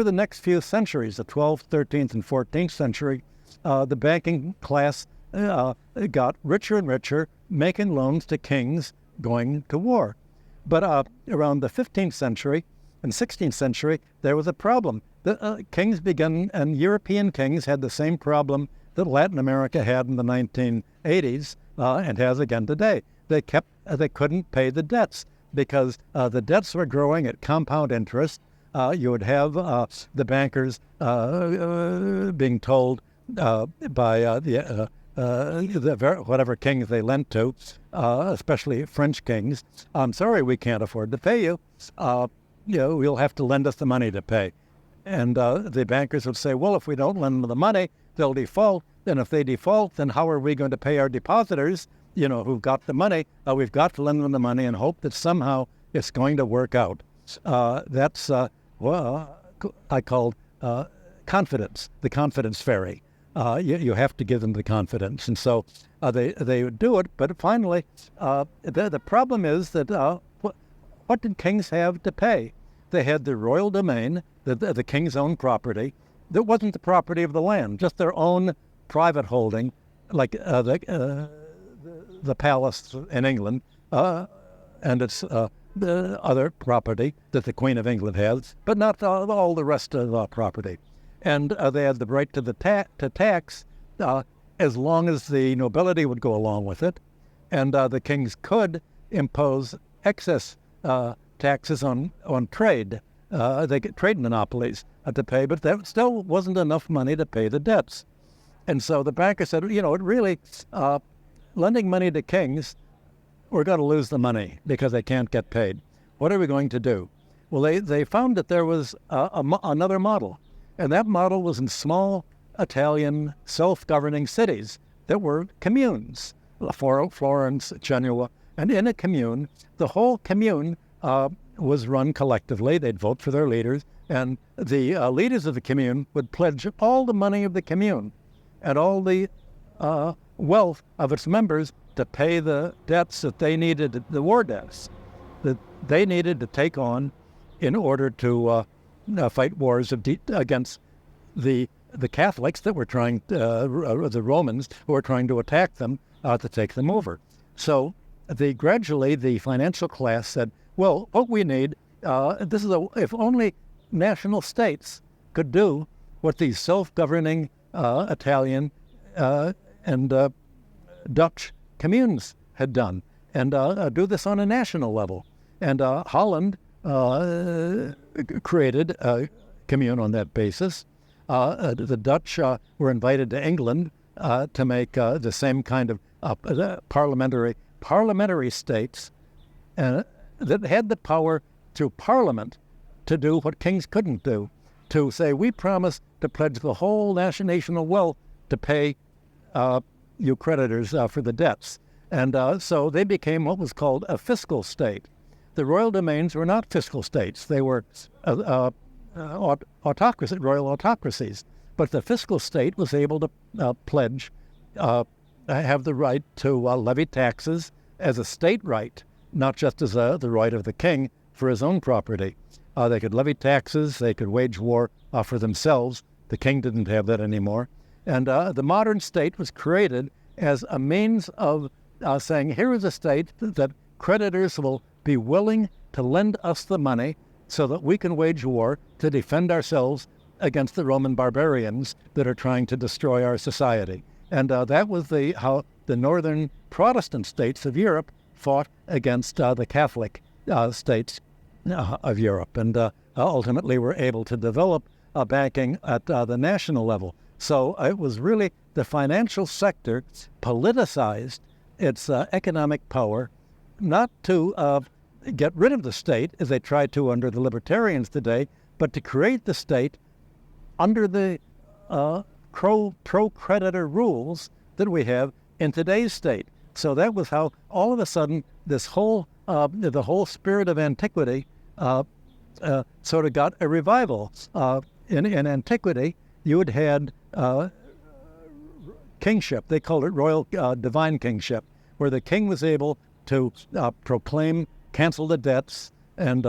the next few centuries, the 12th, 13th, and 14th century, the banking class got richer and richer, making loans to kings going to war. But around the 15th century and 16th century, there was a problem. The kings began, and European kings had the same problem that Latin America had in the 1980s and has again today. They couldn't pay the debts because the debts were growing at compound interest. You would have the bankers being told by whatever kings they lent to, especially French kings, I'm sorry, we can't afford to pay you. You'll have to lend us the money to pay. And the bankers would say, well, if we don't lend them the money, they'll default. And if they default, then how are we going to pay our depositors, who've got the money? We've got to lend them the money and hope that somehow it's going to work out. That's I called confidence, the confidence fairy. You have to give them the confidence. And so they would do it. But finally, the problem is that what did kings have to pay? They had the royal domain, the king's own property. That wasn't the property of the land, just their own private holding, like the palace in England, and its the other property that the Queen of England has, but not all the rest of the property. And they had the right to tax as long as the nobility would go along with it, and the kings could impose excess taxes on trade. They get trade monopolies to pay, but that still wasn't enough money to pay the debts. And so the banker said, it really, lending money to kings, we're going to lose the money because they can't get paid. What are we going to do? Well, they found that there was another model, and that model was in small Italian self-governing cities that were communes, Florence, Genoa, and in a commune, the whole commune was run collectively. They'd vote for their leaders, and the leaders of the commune would pledge all the money of the commune. and all the wealth of its members to pay the debts that they needed, the war debts that they needed to take on in order to fight wars against the Catholics that were trying, the Romans who were trying to attack them to take them over. So gradually the financial class said, well, what we need, if only national states could do what these self-governing Italian and Dutch communes had done, and do this on a national level. And Holland created a commune on that basis. The Dutch were invited to England to make the same kind of parliamentary states that had the power through Parliament to do what kings couldn't do, to say, we promise to pledge the whole national wealth to pay you creditors for the debts. And so they became what was called a fiscal state. The royal domains were not fiscal states. They were royal autocracies. But the fiscal state was able to pledge, have the right to levy taxes as a state right, not just as the right of the king for his own property. They could levy taxes, they could wage war for themselves. The king didn't have that anymore. And the modern state was created as a means of saying, here is a state that creditors will be willing to lend us the money so that we can wage war to defend ourselves against the Roman barbarians that are trying to destroy our society. And that was how the northern Protestant states of Europe fought against the Catholic states of Europe, and ultimately were able to develop banking at the national level. So it was really the financial sector politicized its economic power, not to get rid of the state, as they tried to under the libertarians today, but to create the state under the pro-creditor rules that we have in today's state. So that was how all of a sudden this whole the whole spirit of antiquity sort of got a revival. In antiquity, you had kingship. They called it royal divine kingship, where the king was able to proclaim, cancel the debts, and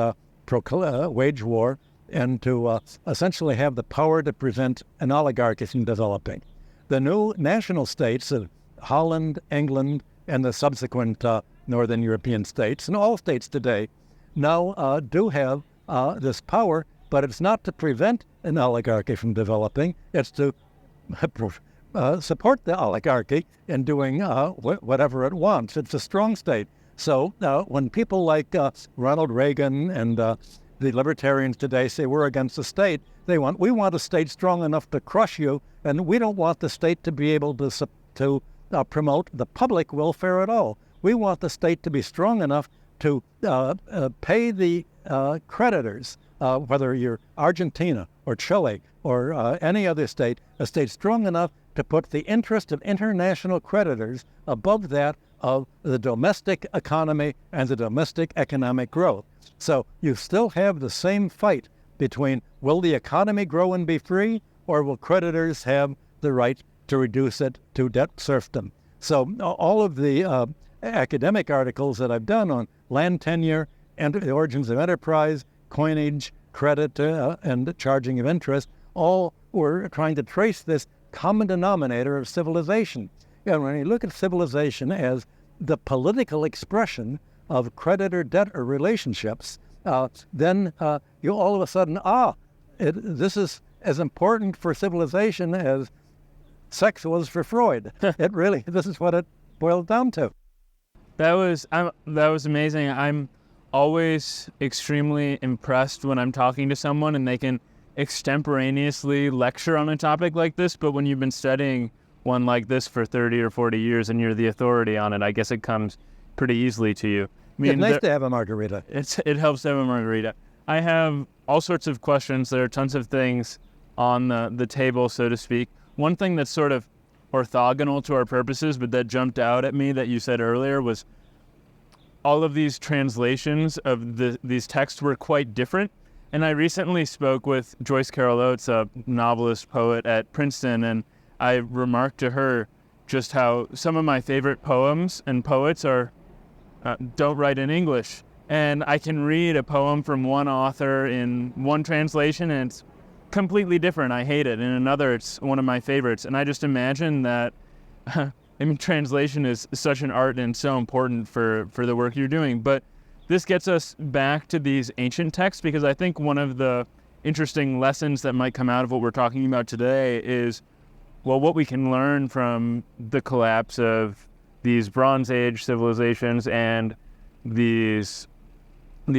wage war, and to essentially have the power to prevent an oligarchy from developing. The new national states of Holland, England, and the subsequent northern European states, and all states today, now do have this power, but it's not to prevent an oligarchy from developing. It's to support the oligarchy in doing whatever it wants. It's a strong state. So when people like Ronald Reagan and the libertarians today say we're against the state, we want a state strong enough to crush you, and we don't want the state to be able to promote the public welfare at all. We want the state to be strong enough to pay the creditors, whether you're Argentina or Chile or any other state, a state strong enough to put the interest of international creditors above that of the domestic economy and the domestic economic growth. So you still have the same fight between, will the economy grow and be free, or will creditors have the right to reduce it to debt serfdom? So all of the academic articles that I've done on land tenure and the origins of enterprise, coinage, credit, and charging of interest, all were trying to trace this common denominator of civilization. And when you look at civilization as the political expression of creditor-debtor relationships, then you all of a sudden, this is as important for civilization as sex was for Freud. This is what it boils down to. That was amazing. I'm always extremely impressed when I'm talking to someone and they can extemporaneously lecture on a topic like this, but when you've been studying one like this for 30 or 40 years and you're the authority on it, I guess it comes pretty easily to you. I mean, it's nice to have a margarita. It helps to have a margarita. I have all sorts of questions. There are tons of things on the table, so to speak. One thing that's sort of orthogonal to our purposes, but that jumped out at me that you said earlier, was all of these translations of these texts were quite different. And I recently spoke with Joyce Carol Oates, a novelist, poet at Princeton, and I remarked to her just how some of my favorite poems and poets don't write in English. And I can read a poem from one author in one translation and it's completely different. I hate it. In another, it's one of my favorites. And I just imagine that, translation is such an art and so important for the work you're doing. But this gets us back to these ancient texts, because I think one of the interesting lessons that might come out of what we're talking about today is, well, what we can learn from the collapse of these Bronze Age civilizations and the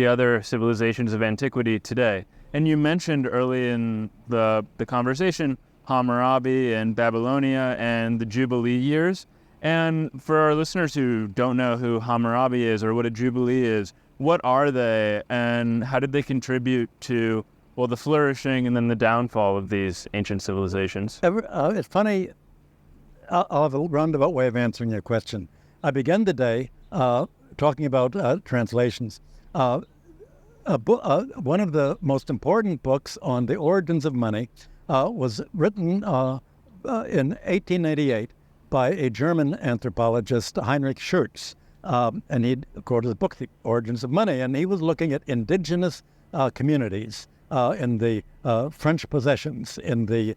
other civilizations of antiquity today. And you mentioned early in the conversation Hammurabi and Babylonia and the Jubilee years. And for our listeners who don't know who Hammurabi is or what a Jubilee is, what are they and how did they contribute to, well, the flourishing and then the downfall of these ancient civilizations? It's funny. I'll have a roundabout way of answering your question. I began the day talking about translations. One of the most important books on the origins of money was written in 1888 by a German anthropologist, Heinrich Schurz. And he quoted the book, The Origins of Money, and he was looking at indigenous communities in the French possessions in the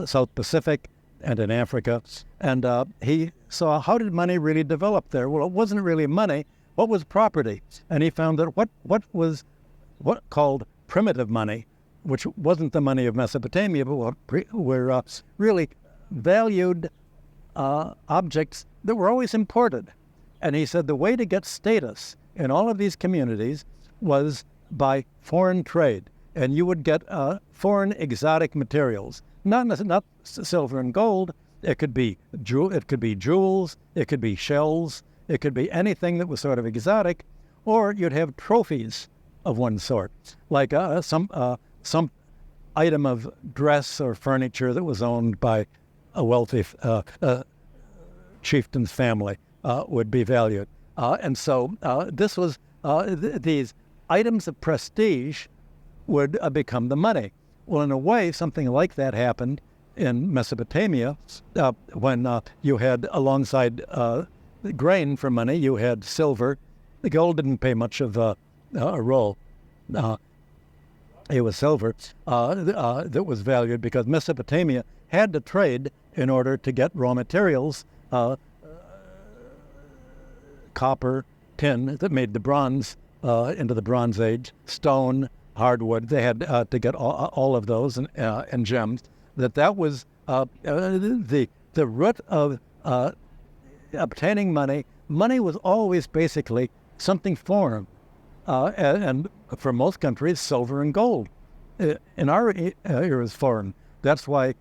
South Pacific and in Africa. And he saw, how did money really develop there? Well, it wasn't really money. What was property? And he found that what called primitive money, which wasn't the money of Mesopotamia, but were really valued objects that were always imported. And he said the way to get status in all of these communities was by foreign trade. And you would get foreign exotic materials, not silver and gold. It could be jewels, it could be shells, it could be anything that was sort of exotic, or you'd have trophies of one sort, like some item of dress or furniture that was owned by a wealthy chieftain's family would be valued. And so this was these items of prestige would become the money. Well, in a way, something like that happened in Mesopotamia when you had, alongside grain for money, you had silver. The gold didn't pay much of a role. It was silver that was valued because Mesopotamia had to trade in order to get raw materials, copper, tin, that made the bronze into the Bronze Age, stone, hardwood. They had to get all of those and gems. That was the root of obtaining money. Money was always basically something foreign, and for most countries, silver and gold. In our era, is foreign. That's why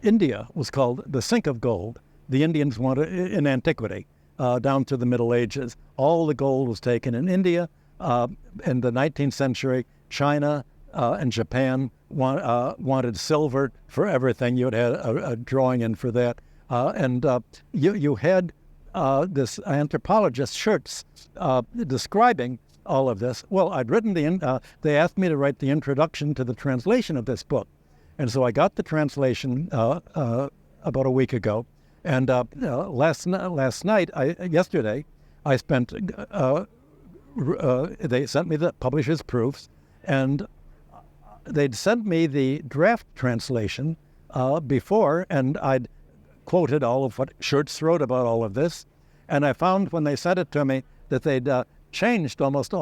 India was called the sink of gold. The Indians wanted, in antiquity, down to the Middle Ages, all the gold was taken in India. In the 19th century, China and Japan wanted silver for everything. You had a drawing in for that. And you had this anthropologist, Schurz, describing all of this. Well, I'd written they asked me to write the introduction to the translation of this book. And so I got the translation about a week ago. And yesterday, I spent, they sent me the publisher's proofs, and they'd sent me the draft translation before, and I'd quoted all of what Schurz wrote about all of this. And I found when they sent it to me that they'd changed almost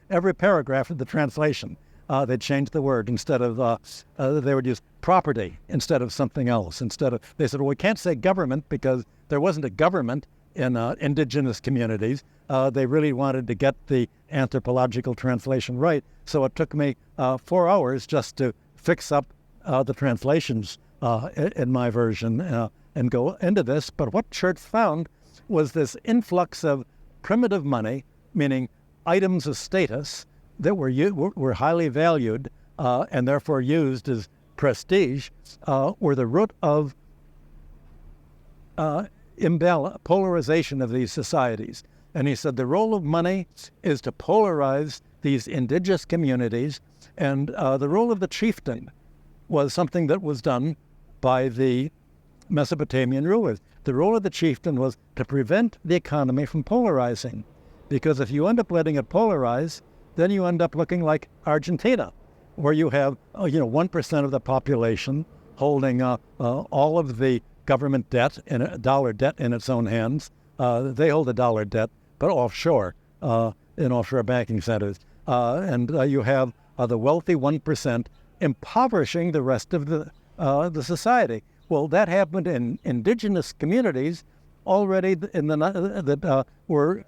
every paragraph of the translation. They'd changed the word. Instead of, they would use property instead of something else. They said, well, we can't say government because there wasn't a government in indigenous communities. They really wanted to get the anthropological translation right. So it took me 4 hours just to fix up the translations in my version and go into this. But what Schurz found was this influx of primitive money, meaning items of status that were highly valued and therefore used as prestige, were the root of polarization of these societies. And he said the role of money is to polarize these indigenous communities, and the role of the chieftain was something that was done by the Mesopotamian rulers. The role of the chieftain was to prevent the economy from polarizing, because if you end up letting it polarize, then you end up looking like Argentina, where you have 1% of the population holding all of the government debt and dollar debt in its own hands. They hold the dollar debt, but offshore in offshore banking centers, and you have the wealthy 1% impoverishing the rest of the society. Well, that happened in indigenous communities already that were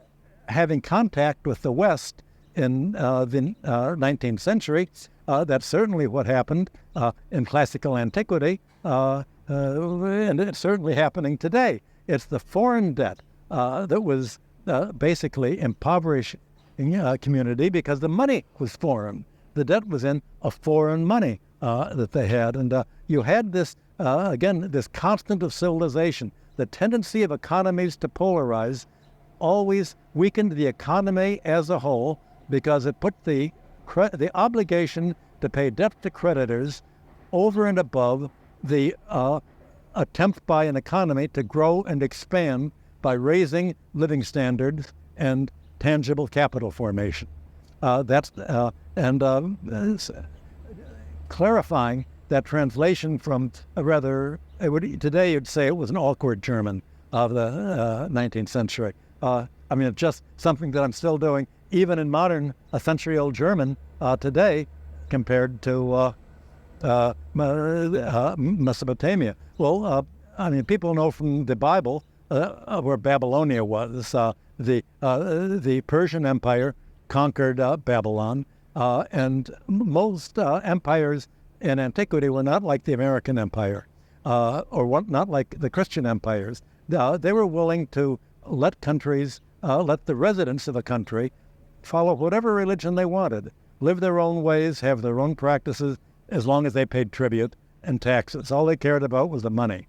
having contact with the West in the 19th century. That's certainly what happened in classical antiquity, and it's certainly happening today. It's the foreign debt that was basically impoverishing a community because the money was foreign. The debt was in a foreign money that they had. And you had this, this constant of civilization. The tendency of economies to polarize always weakened the economy as a whole because it put the obligation to pay debt to creditors over and above the attempt by an economy to grow and expand by raising living standards and tangible capital formation. Clarifying that translation from today you'd say it was an awkward German of the 19th century. It's just something that I'm still doing even in modern, a century-old German today compared to Mesopotamia. Well, people know from the Bible where Babylonia was. The Persian Empire conquered Babylon, and most empires in antiquity were not like the American Empire, not like the Christian empires. They were willing to let the residents of a country follow whatever religion they wanted, live their own ways, have their own practices, as long as they paid tribute and taxes. All they cared about was the money.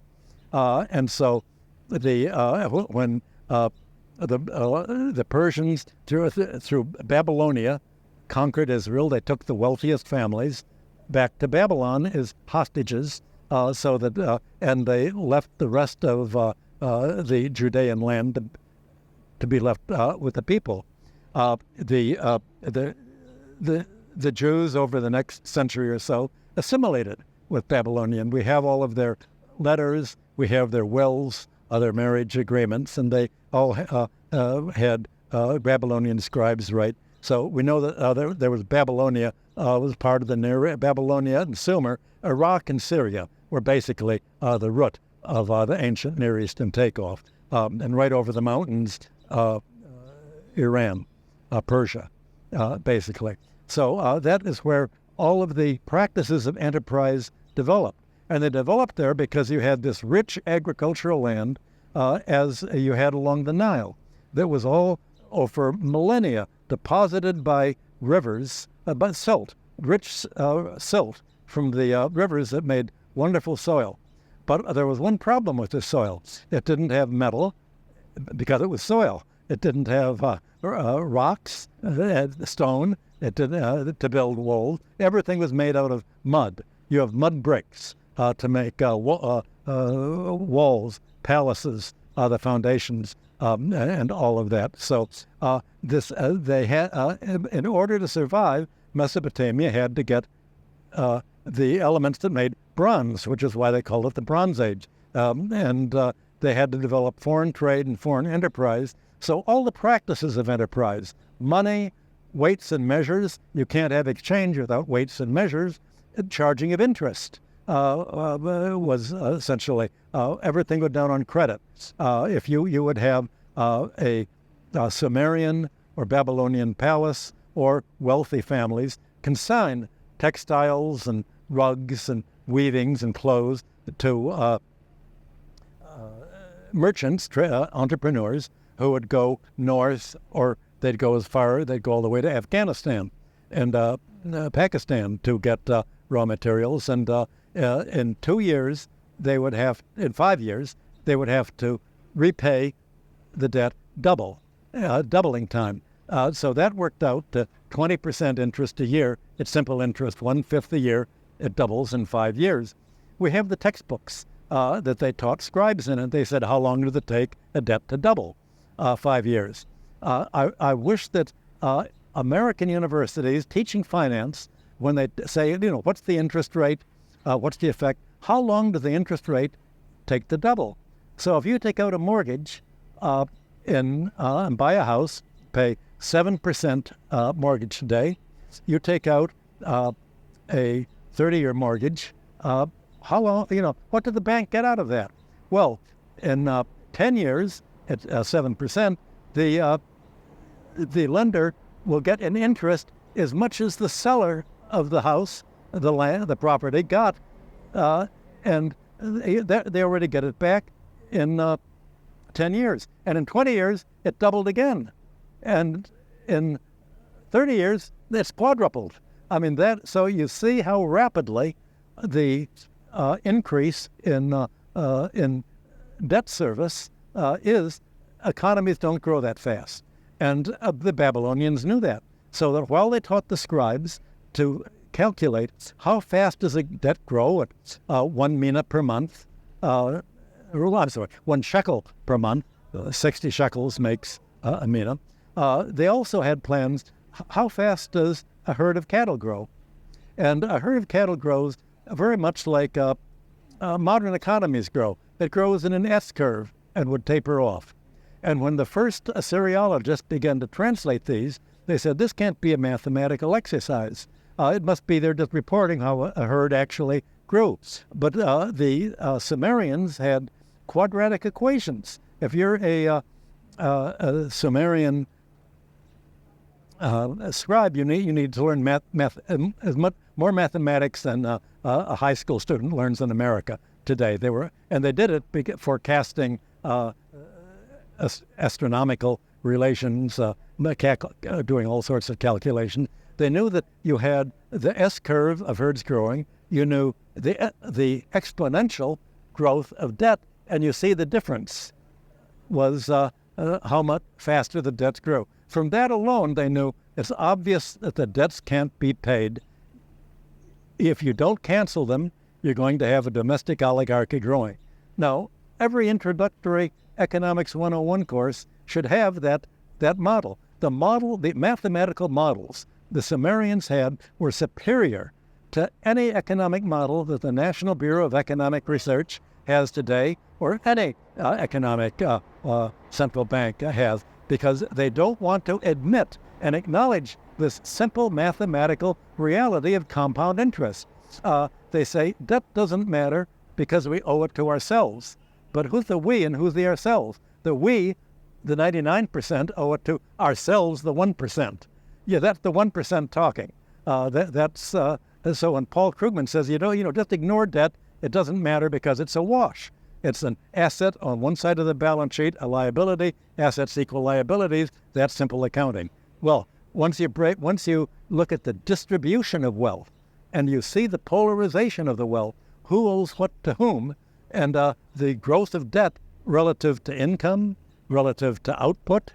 And so when the Persians through Babylonia conquered Israel, they took the wealthiest families back to Babylon as hostages, and they left the rest of the Judean land to be left with the people. The Jews over the next century or so assimilated with Babylonian. We have all of their letters, we have their wills, their marriage agreements, and they all had Babylonian scribes write. So we know that there was Babylonia, was part of the Babylonia and Sumer. Iraq and Syria were basically the root of the ancient Near Eastern takeoff. And right over the mountains, Iran, Persia, basically. So that is where all of the practices of enterprise developed. And they developed there because you had this rich agricultural land as you had along the Nile that was all for millennia deposited by rivers, by silt, rich silt from the rivers that made wonderful soil. But there was one problem with the soil. It didn't have metal because it was soil. It didn't have rocks, it had stone, it didn't, to build walls. Everything was made out of mud. You have mud bricks to make walls, palaces, the foundations, and all of that. So they had, in order to survive, Mesopotamia had to get the elements that made bronze, which is why they called it the Bronze Age. And they had to develop foreign trade and foreign enterprise. So all the practices of enterprise, money, weights and measures, you can't have exchange without weights and measures, charging of interest was essentially, everything would down on credit. If you would have a Sumerian or Babylonian palace or wealthy families consign textiles and rugs and weavings and clothes to merchants, entrepreneurs who would go north, or they'd go all the way to Afghanistan and Pakistan to get raw materials. And in 2 years, in 5 years, they would have to repay the debt doubling time. So that worked out to 20% interest a year. It's simple interest, 1/5 a year, it doubles in 5 years. We have the textbooks that they taught scribes in, and they said, how long does it take a debt to double? 5 years. I wish that American universities teaching finance, when they say, what's the interest rate, what's the effect, how long does the interest rate take to double? So if you take out a mortgage and buy a house, pay 7% mortgage today, you take out a 30-year mortgage, how long, what did the bank get out of that? Well, in 10 years at 7%, the lender will get an interest as much as the seller of the house, the land, the property got, and they already get it back in 10 years. And in 20 years, it doubled again. And in 30 years, it's quadrupled. I mean, so you see how rapidly the increase in debt service is. Economies don't grow that fast. And the Babylonians knew that. So that while they taught the scribes to calculate how fast does a debt grow at 1 mina per month, 1 shekel per month, 60 shekels makes a mina. They also had plans, how fast does a herd of cattle grow? And a herd of cattle grows very much like modern economies grow. It grows in an S-curve and would taper off. And when the first Assyriologists began to translate these, they said, this can't be a mathematical exercise. It must be they're just reporting how a herd actually grew. But the Sumerians had quadratic equations. If you're a Sumerian scribe, you need to learn more mathematics than a high school student learns in America today. They did it forecasting astronomical relations, doing all sorts of calculations. They knew that you had the S-curve of herds growing. You knew the exponential growth of debt, and you see the difference was how much faster the debts grew. From that alone, they knew it's obvious that the debts can't be paid. If you don't cancel them, you're going to have a domestic oligarchy growing. Now, every introductory Economics 101 course should have that model. The mathematical models the Sumerians had were superior to any economic model that the National Bureau of Economic Research has today, or any economic central bank has, because they don't want to admit and acknowledge this simple mathematical reality of compound interest. They say debt doesn't matter because we owe it to ourselves. But who's the we and who's the ourselves? The we, the 99%, owe it to ourselves, the 1%. Yeah, that's the 1% talking. So when Paul Krugman says, just ignore debt, it doesn't matter because it's a wash. It's an asset on one side of the balance sheet, a liability, assets equal liabilities. That's simple accounting. Well, once you look at the distribution of wealth and you see the polarization of the wealth, who owes what to whom, and the growth of debt relative to income, relative to output,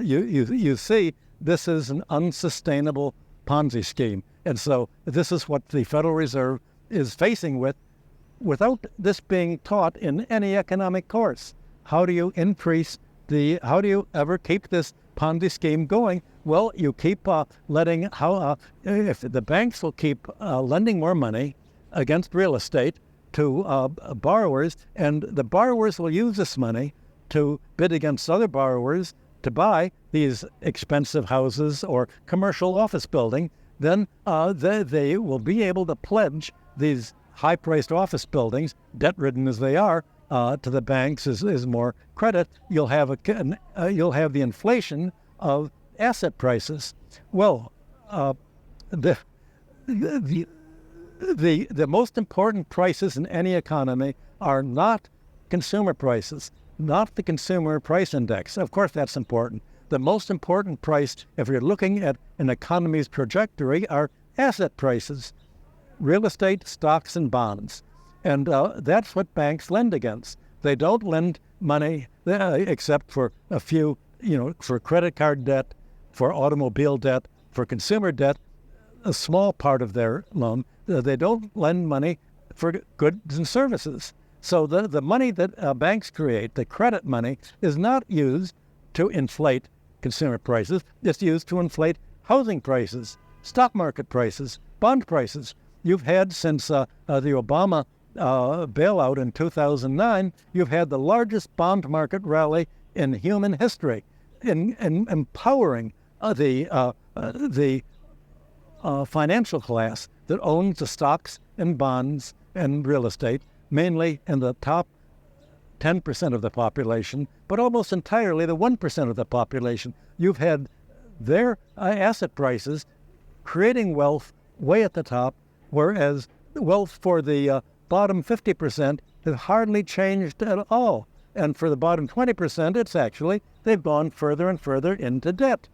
you see this is an unsustainable Ponzi scheme. And so this is what the Federal Reserve is facing without this being taught in any economic course. How do you how do you ever keep this Ponzi scheme going? Well, you keep if the banks will keep lending more money against real estate to borrowers, and the borrowers will use this money to bid against other borrowers to buy these expensive houses or commercial office building, then they will be able to pledge these high-priced office buildings, debt-ridden as they are, to the banks as more credit. You'll have the inflation of asset prices. Well, the most important prices in any economy are not consumer prices, not the consumer price index. Of course, that's important. The most important price, if you're looking at an economy's trajectory, are asset prices, real estate, stocks, and bonds. And that's what banks lend against. They don't lend money except for a few, for credit card debt, for automobile debt, for consumer debt. a small part of their loan. They don't lend money for goods and services. So the money that banks create, the credit money, is not used to inflate consumer prices. It's used to inflate housing prices, stock market prices, bond prices. You've had since the Obama bailout in 2009, you've had the largest bond market rally in human history, in empowering the financial class that owns the stocks and bonds and real estate, mainly in the top 10% of the population, but almost entirely the 1% of the population. You've had their asset prices creating wealth way at the top, whereas wealth for the bottom 50% has hardly changed at all. And for the bottom 20%, they've gone further and further into debt.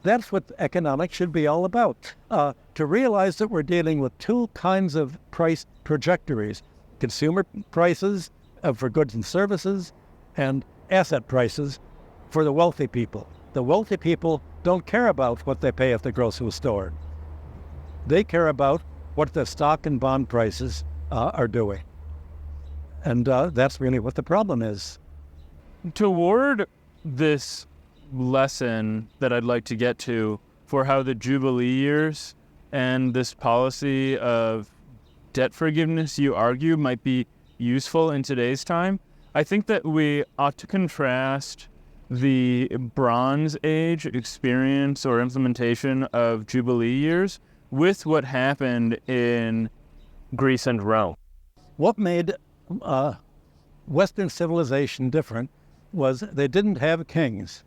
That's what economics should be all about. To realize that we're dealing with two kinds of price trajectories: consumer prices for goods and services, and asset prices for the wealthy people. The wealthy people don't care about what they pay at the grocery store. They care about what the stock and bond prices are doing. And that's really what the problem is. Toward this lesson that I'd like to get to for how the Jubilee years and this policy of debt forgiveness, you argue, might be useful in today's time, I think that we ought to contrast the Bronze Age experience or implementation of Jubilee years with what happened in Greece and Rome. What made Western civilization different was they didn't have kings.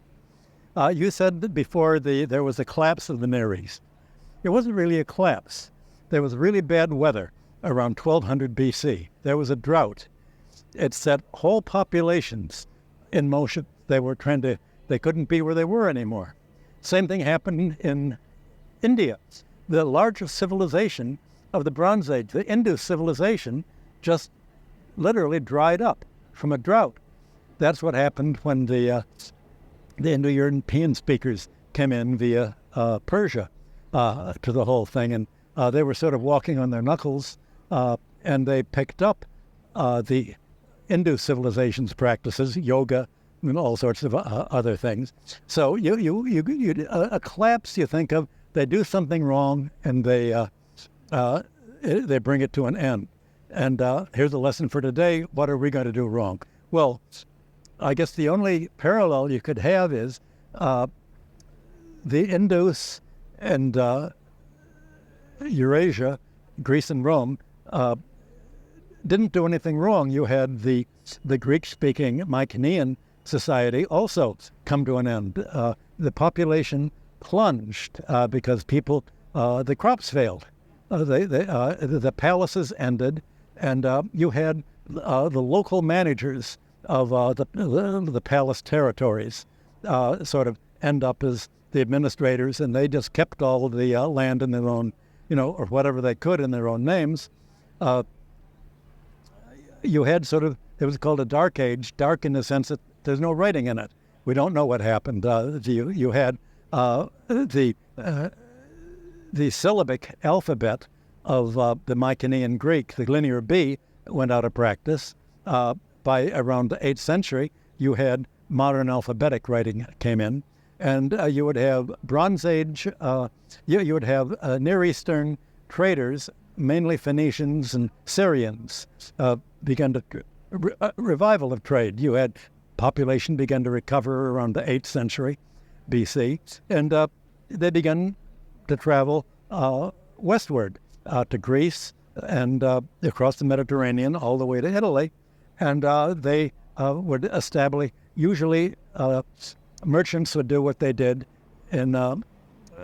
You said that before there was a collapse of the Near East. It wasn't really a collapse. There was really bad weather around 1200 BC. There was a drought. It set whole populations in motion. They couldn't be where they were anymore. Same thing happened in India. The largest civilization of the Bronze Age, the Indus civilization, just literally dried up from a drought. That's what happened when the Indo-European speakers came in via Persia to the whole thing. And they were sort of walking on their knuckles, and they picked up the Hindu civilization's practices, yoga, and all sorts of other things. So a collapse, you think of, they do something wrong, and they bring it to an end. And here's a lesson for today. What are we going to do wrong? Well, I guess the only parallel you could have is the Indus and Eurasia, Greece and Rome, didn't do anything wrong. You had the Greek-speaking Mycenaean society also come to an end. The population plunged because the crops failed. The palaces ended, and you had the local managers of the palace territories sort of end up as the administrators, and they just kept all of the land in their own, or whatever they could in their own names. You had it was called a dark age, dark in the sense that there's no writing in it. We don't know what happened. You had the syllabic alphabet of the Mycenaean Greek, the linear B, went out of practice. By around the 8th century, you had modern alphabetic writing came in, and you would have Bronze Age, you would have Near Eastern traders, mainly Phoenicians and Syrians, began to revival of trade. You had population began to recover around the 8th century BC, and they began to travel westward to Greece and across the Mediterranean all the way to Italy. And they would establish, usually merchants would do what they did in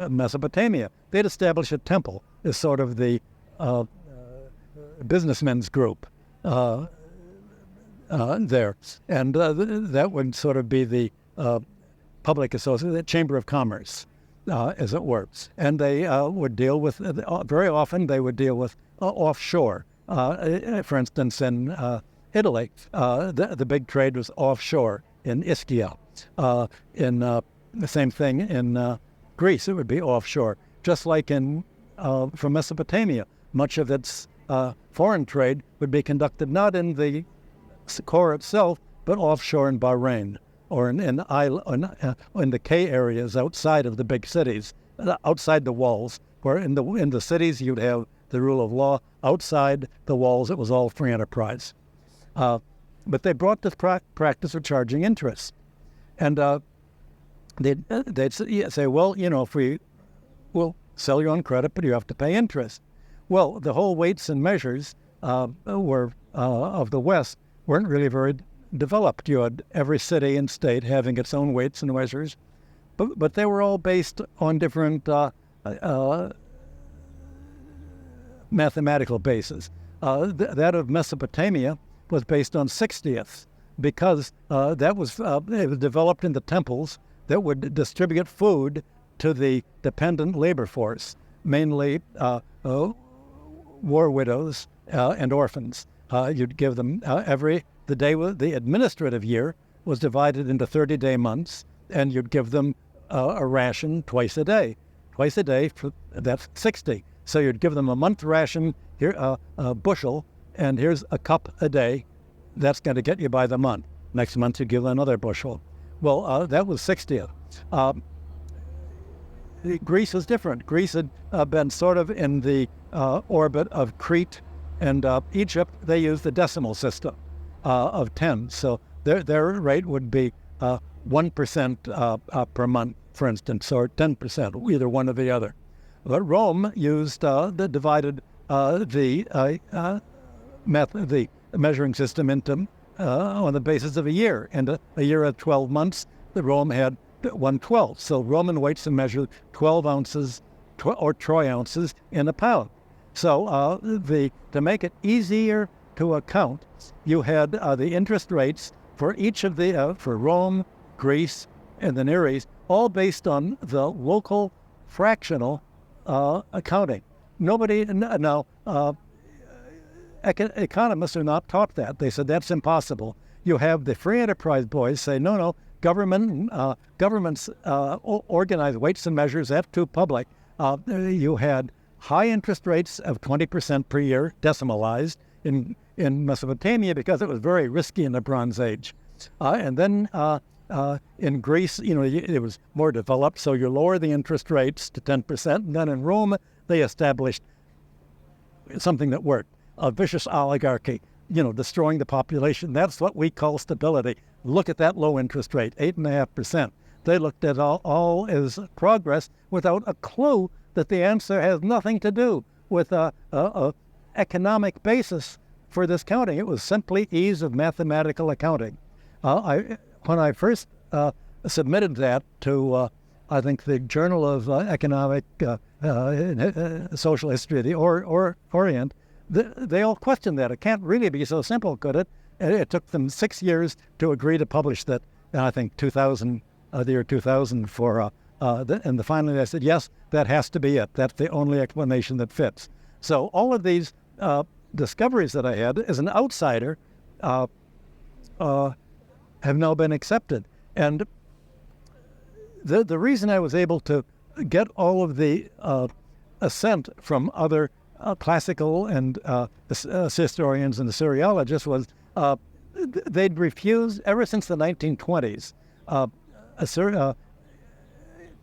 Mesopotamia. They'd establish a temple as sort of the businessmen's group there. And that would sort of be the public association, the Chamber of Commerce, as it were. And they would deal with, very often they would deal with offshore. For instance, in Italy, the big trade was offshore in Ischia. In the same thing in Greece, it would be offshore. Just like in from Mesopotamia. Much of its foreign trade would be conducted not in the core itself, but offshore in Bahrain or in the K areas outside of the big cities, outside the walls. Where in the cities you'd have the rule of law. Outside the walls, it was all free enterprise. But they brought this practice of charging interest, and they'd say, well, if we'll sell you on credit, but you have to pay interest. Well, the whole weights and measures were of the West weren't really very developed. You had every city and state having its own weights and measures, but they were all based on different mathematical bases. That of Mesopotamia was based on 60ths because it was developed in the temples that would distribute food to the dependent labor force, mainly war widows and orphans. You'd give them the administrative year was divided into 30-day months, and you'd give them a ration twice a day. That's 60. So you'd give them a month ration, here a bushel, and here's a cup a day. That's going to get you by the month. Next month you give another bushel. Well, that was 60th. Greece was different. Greece had been sort of in the orbit of Crete and Egypt. They used the decimal system of 10. So their rate would be 1% per month, for instance, or 10%, either one or the other. But Rome used divided the measuring system into on the basis of a year. And a year of 12 months, the Rome had 1/12. So Roman weights and measures 12 ounces or troy ounces in a pound. So to make it easier to account, you had the interest rates for each of the for Rome, Greece, and the Near East, all based on the local fractional accounting. Economists are not taught that. They said that's impossible. You have the free enterprise boys say, no, governments organize weights and measures. That's too public. You had high interest rates of 20% per year, decimalized in Mesopotamia because it was very risky in the Bronze Age. And then in Greece, it was more developed, so you lower the interest rates to 10%. And then in Rome, they established something that worked, a vicious oligarchy, destroying the population. That's what we call stability. Look at that low interest rate, 8.5%. They looked at all as progress without a clue that the answer has nothing to do with a economic basis for this counting. It was simply ease of mathematical accounting. When I first submitted that to, I think, the Journal of Economic Social History of the Orient, they all questioned that. It can't really be so simple, could it? And it took them 6 years to agree to publish that. And I think 2000, the year 2000, and finally they said, yes, that has to be it. That's the only explanation that fits. So all of these discoveries that I had as an outsider have now been accepted. And the reason I was able to get all of the assent from other classical and historians and Assyriologists was they'd refused, ever since the 1920s,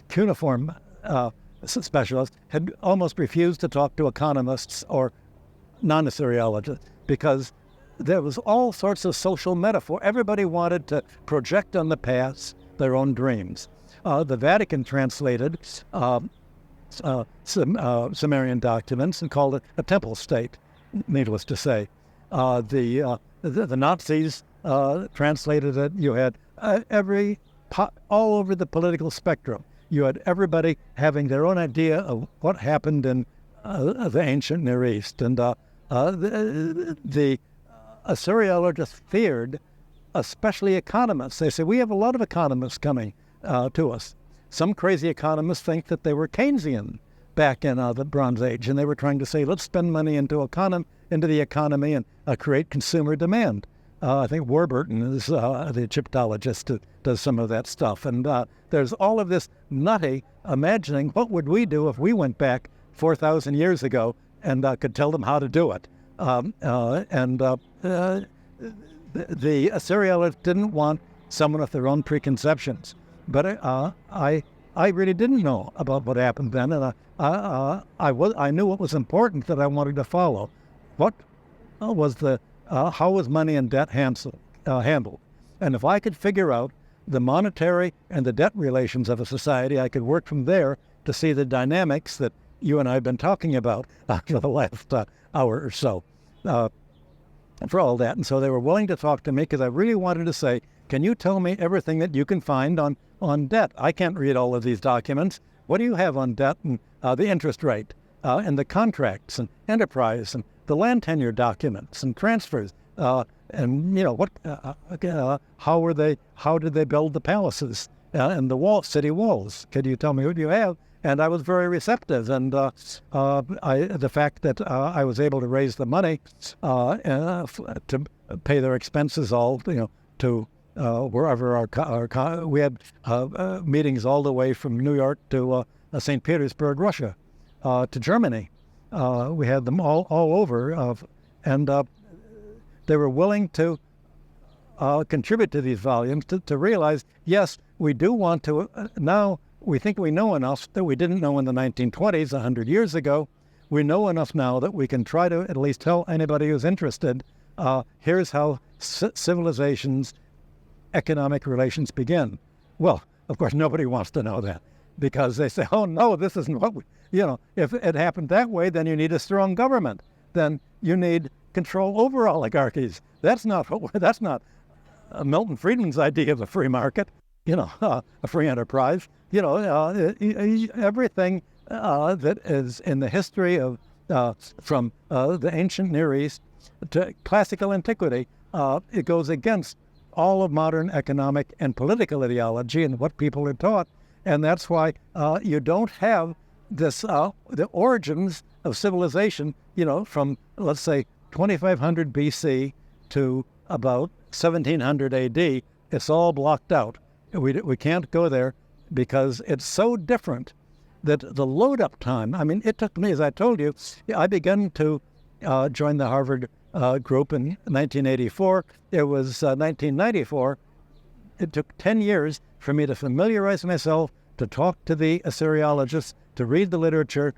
cuneiform specialists had almost refused to talk to economists or non-Assyriologists because there was all sorts of social metaphor. Everybody wanted to project on the past their own dreams. The Vatican translated Sumerian documents and called it a temple state, needless to say. The Nazis translated it. You had all over the political spectrum. You had everybody having their own idea of what happened in the ancient Near East. And the Assyriologists feared, especially economists. They said, we have a lot of economists coming to us. Some crazy economists think that they were Keynesian back in the Bronze Age, and they were trying to say, let's spend money into the economy and create consumer demand. I think Warburton is the Egyptologist who does some of that stuff. And there's all of this nutty imagining, what would we do if we went back 4,000 years ago and could tell them how to do it. The Assyriologists didn't want someone with their own preconceptions. But I really didn't know about what happened then, and I knew what was important that I wanted to follow. What was how was money and debt handled? And if I could figure out the monetary and the debt relations of a society, I could work from there to see the dynamics that you and I have been talking about for the last hour or so. For all that. And so they were willing to talk to me because I really wanted to say, can you tell me everything that you can find on debt? I can't read all of these documents. What do you have on debt and the interest rate and the contracts and enterprise and the land tenure documents and transfers? And how did they build the palaces and the city walls? Could you tell me what you have? And I was very receptive, and the fact that I was able to raise the money to pay their expenses all, to wherever we had meetings all the way from New York to St. Petersburg, Russia, to Germany. We had them all over, and they were willing to contribute to these volumes to realize, yes, we do want to now. We think we know enough that we didn't know in the 1920s, 100 years ago. We know enough now that we can try to at least tell anybody who's interested, here's how civilizations' economic relations begin. Well, of course, nobody wants to know that because they say, oh, no, this isn't what we, if it happened that way, then you need a strong government. Then you need control over oligarchies. That's not Milton Friedman's idea of a free market. A free enterprise, everything that is in the history of from the ancient Near East to classical antiquity, it goes against all of modern economic and political ideology and what people are taught. And that's why you don't have this, the origins of civilization, from, let's say, 2500 BC to about 1700 AD. It's all blocked out. We can't go there because it's so different that the load-up time, it took me, as I told you, I began to join the Harvard group in 1984. It was 1994. It took 10 years for me to familiarize myself, to talk to the Assyriologists, to read the literature.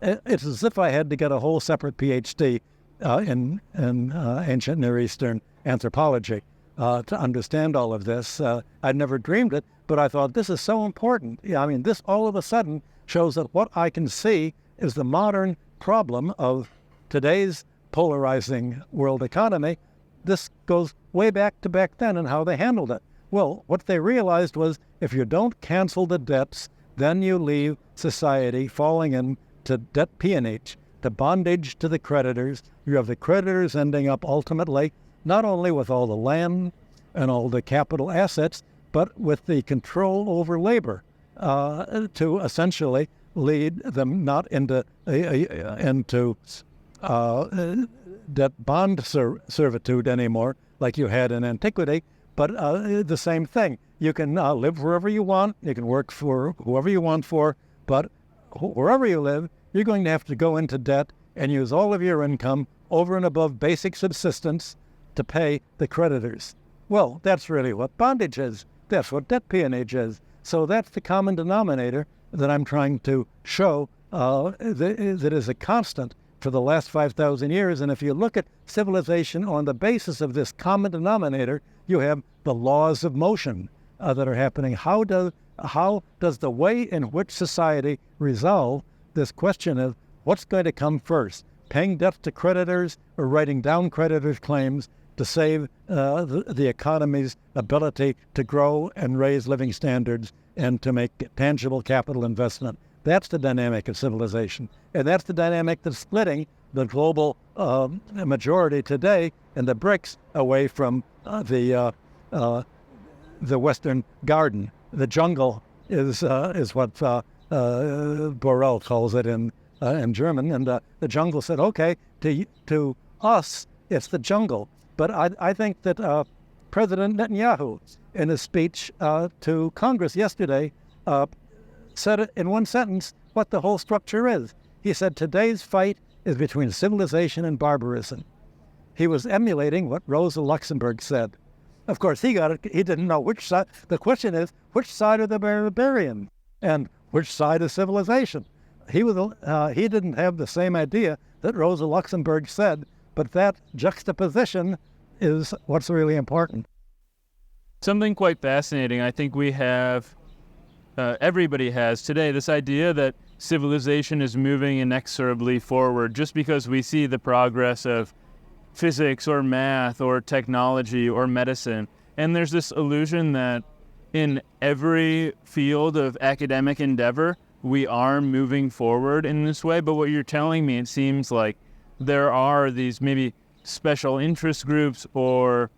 It's as if I had to get a whole separate PhD in ancient Near Eastern anthropology. To understand all of this. I'd never dreamed it, but I thought this is so important. This all of a sudden shows that what I can see is the modern problem of today's polarizing world economy. This goes way back to back then and how they handled it. Well, what they realized was if you don't cancel the debts, then you leave society falling into debt peonage, to bondage to the creditors. You have the creditors ending up ultimately not only with all the land and all the capital assets, but with the control over labor to essentially lead them not into debt bond servitude anymore, like you had in antiquity, but the same thing. You can live wherever you want, you can work for whoever you want for, but wherever you live, you're going to have to go into debt and use all of your income over and above basic subsistence to pay the creditors. Well, that's really what bondage is. That's what debt peonage is. So that's the common denominator that I'm trying to show that is a constant for the last 5,000 years. And if you look at civilization on the basis of this common denominator, you have the laws of motion that are happening. How does the way in which society resolve this question of what's going to come first, paying debts to creditors or writing down creditors' claims to save the economy's ability to grow and raise living standards and to make tangible capital investment? That's the dynamic of civilization. And that's the dynamic that's splitting the global majority today in the BRICS away from the Western garden. The jungle is what Borrell calls it in German. And the jungle said, okay, to us, it's the jungle. But I think that President Netanyahu, in his speech to Congress yesterday, said it in one sentence what the whole structure is. He said, today's fight is between civilization and barbarism. He was emulating what Rosa Luxemburg said. Of course, he got it. He didn't know which side. The question is, which side of the barbarian and which side is civilization? He didn't have the same idea that Rosa Luxemburg said, but that juxtaposition is what's really important. Something quite fascinating I think we have, everybody has today, this idea that civilization is moving inexorably forward just because we see the progress of physics or math or technology or medicine. And there's this illusion that in every field of academic endeavor, we are moving forward in this way. But what you're telling me, it seems like there are these maybe special interest groups or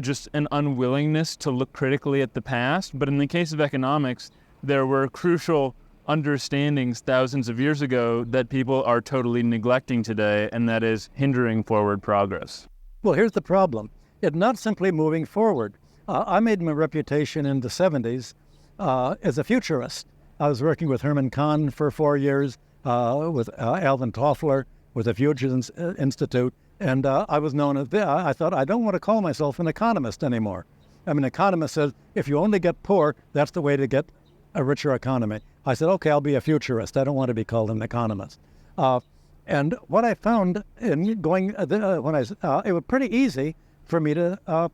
just an unwillingness to look critically at the past. But in the case of economics, there were crucial understandings thousands of years ago that people are totally neglecting today, and that is hindering forward progress. Well, here's the problem. It's not simply moving forward. I made my reputation in the 70s as a futurist. I was working with Herman Kahn for 4 years, with Alvin Toffler, with the Futures Institute, and I was known as, I thought, I don't want to call myself an economist anymore. I mean, an economist says, if you only get poor, that's the way to get a richer economy. I said, okay, I'll be a futurist. I don't want to be called an economist. And what I found in going, it was pretty easy for me to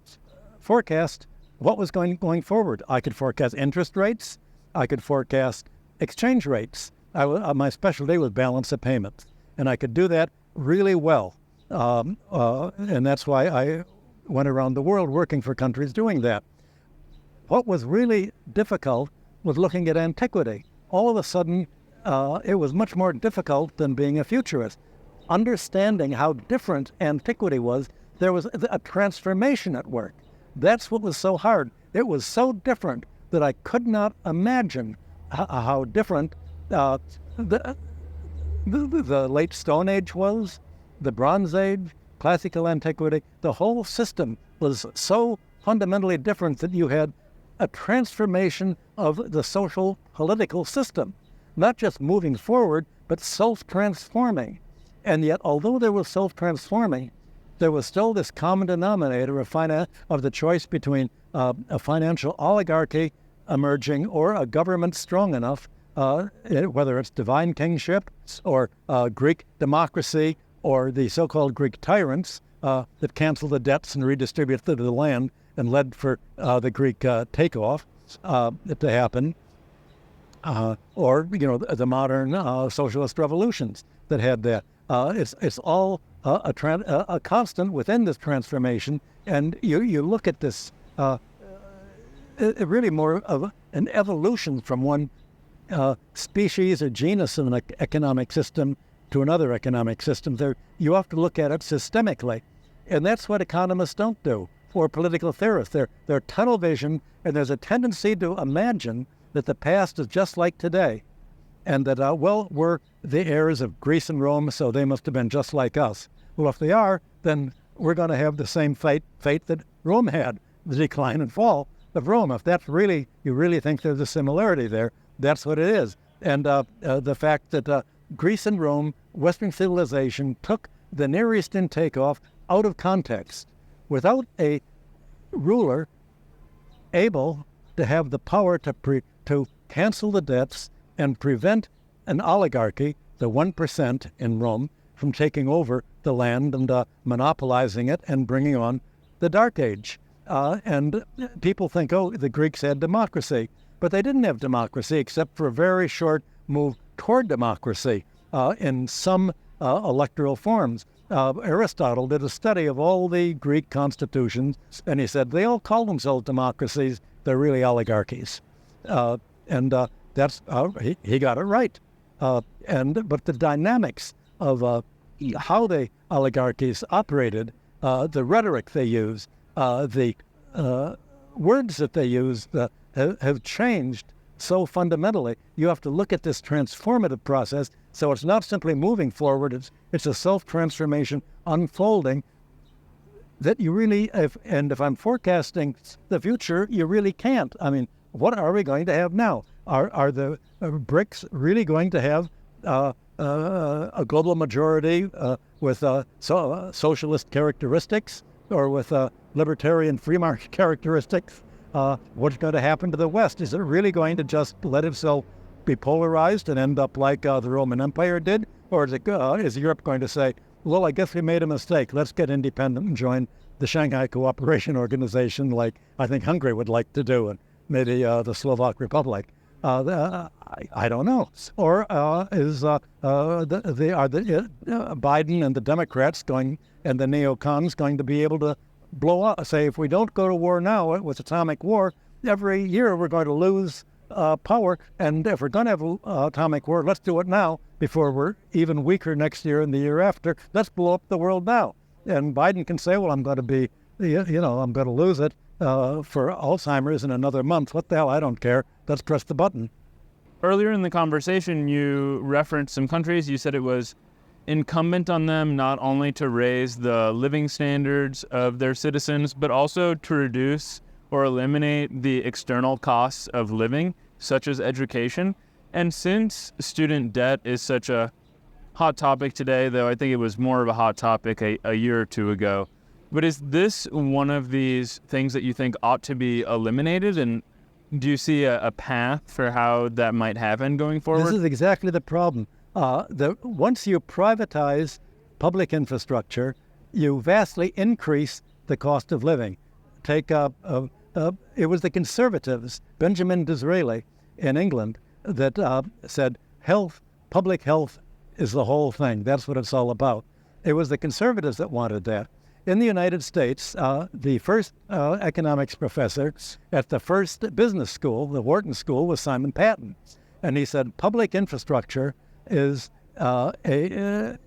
forecast what was going forward. I could forecast interest rates. I could forecast exchange rates. My specialty was balance of payments, and I could do that really well. And that's why I went around the world working for countries doing that. What was really difficult was looking at antiquity. All of a sudden, it was much more difficult than being a futurist. Understanding how different antiquity was, there was a transformation at work. That's what was so hard. It was so different that I could not imagine how different the late Stone Age was, the Bronze Age, classical antiquity. The whole system was so fundamentally different that you had a transformation of the social political system, not just moving forward, but self-transforming. And yet, although there was self-transforming, there was still this common denominator of the choice between a financial oligarchy emerging or a government strong enough, whether it's divine kingship or Greek democracy or the so-called Greek tyrants that canceled the debts and redistributed the land and led for the Greek takeoff to happen, or the modern socialist revolutions that had that. It's all a constant within this transformation, and you look at this really more of an evolution from one species or genus of an economic system to another economic system. You have to look at it systemically, and that's what economists don't do, or political theorists. They're tunnel vision, and there's a tendency to imagine that the past is just like today, and that, we're the heirs of Greece and Rome, so they must have been just like us. Well, if they are, then we're going to have the same fate that Rome had, the decline and fall of Rome. If that's you really think there's a similarity there, that's what it is. And the fact that Greece and Rome, Western civilization, took the Near Eastern takeoff out of context, without a ruler able to have the power to cancel the debts and prevent an oligarchy, the 1% in Rome, from taking over the land and monopolizing it and bringing on the Dark Age. And people think, the Greeks had democracy. But they didn't have democracy except for a very short move toward democracy in some electoral forms. Aristotle did a study of all the Greek constitutions, and he said they all call themselves democracies. They're really oligarchies. And that's he got it right. But the dynamics of how the oligarchies operated, the rhetoric they use, the words that they use have changed so fundamentally. You have to look at this transformative process. So it's not simply moving forward. It's a self-transformation unfolding that you really, if I'm forecasting the future, you really can't. I mean, what are we going to have now? Are the BRICS really going to have a global majority with socialist characteristics or with libertarian free market characteristics? What's going to happen to the West? Is it really going to just let itself be polarized and end up like the Roman Empire did? Or is Europe going to say, well, I guess we made a mistake. Let's get independent and join the Shanghai Cooperation Organization like I think Hungary would like to do, and maybe the Slovak Republic. I don't know. Or is Biden and the Democrats and the neocons going to be able to blow up? Say, if we don't go to war now with atomic war, every year we're going to lose power. And if we're going to have atomic war, let's do it now before we're even weaker next year and the year after. Let's blow up the world now. And Biden can say, well, I'm going to be, I'm going to lose it for Alzheimer's in another month. What the hell? I don't care. Let's press the button. Earlier in the conversation, you referenced some countries. You said it was incumbent on them not only to raise the living standards of their citizens, but also to reduce or eliminate the external costs of living, such as education. And since student debt is such a hot topic today, though I think it was more of a hot topic a year or two ago, but is this one of these things that you think ought to be eliminated? And do you see a path for how that might happen going forward? This is exactly the problem. Once you privatize public infrastructure, you vastly increase the cost of living. It was the conservatives, Benjamin Disraeli in England, that said public health is the whole thing. That's what it's all about. It was the conservatives that wanted that. In the United States, the first economics professor at the first business school, the Wharton School, was Simon Patton. And he said public infrastructure is a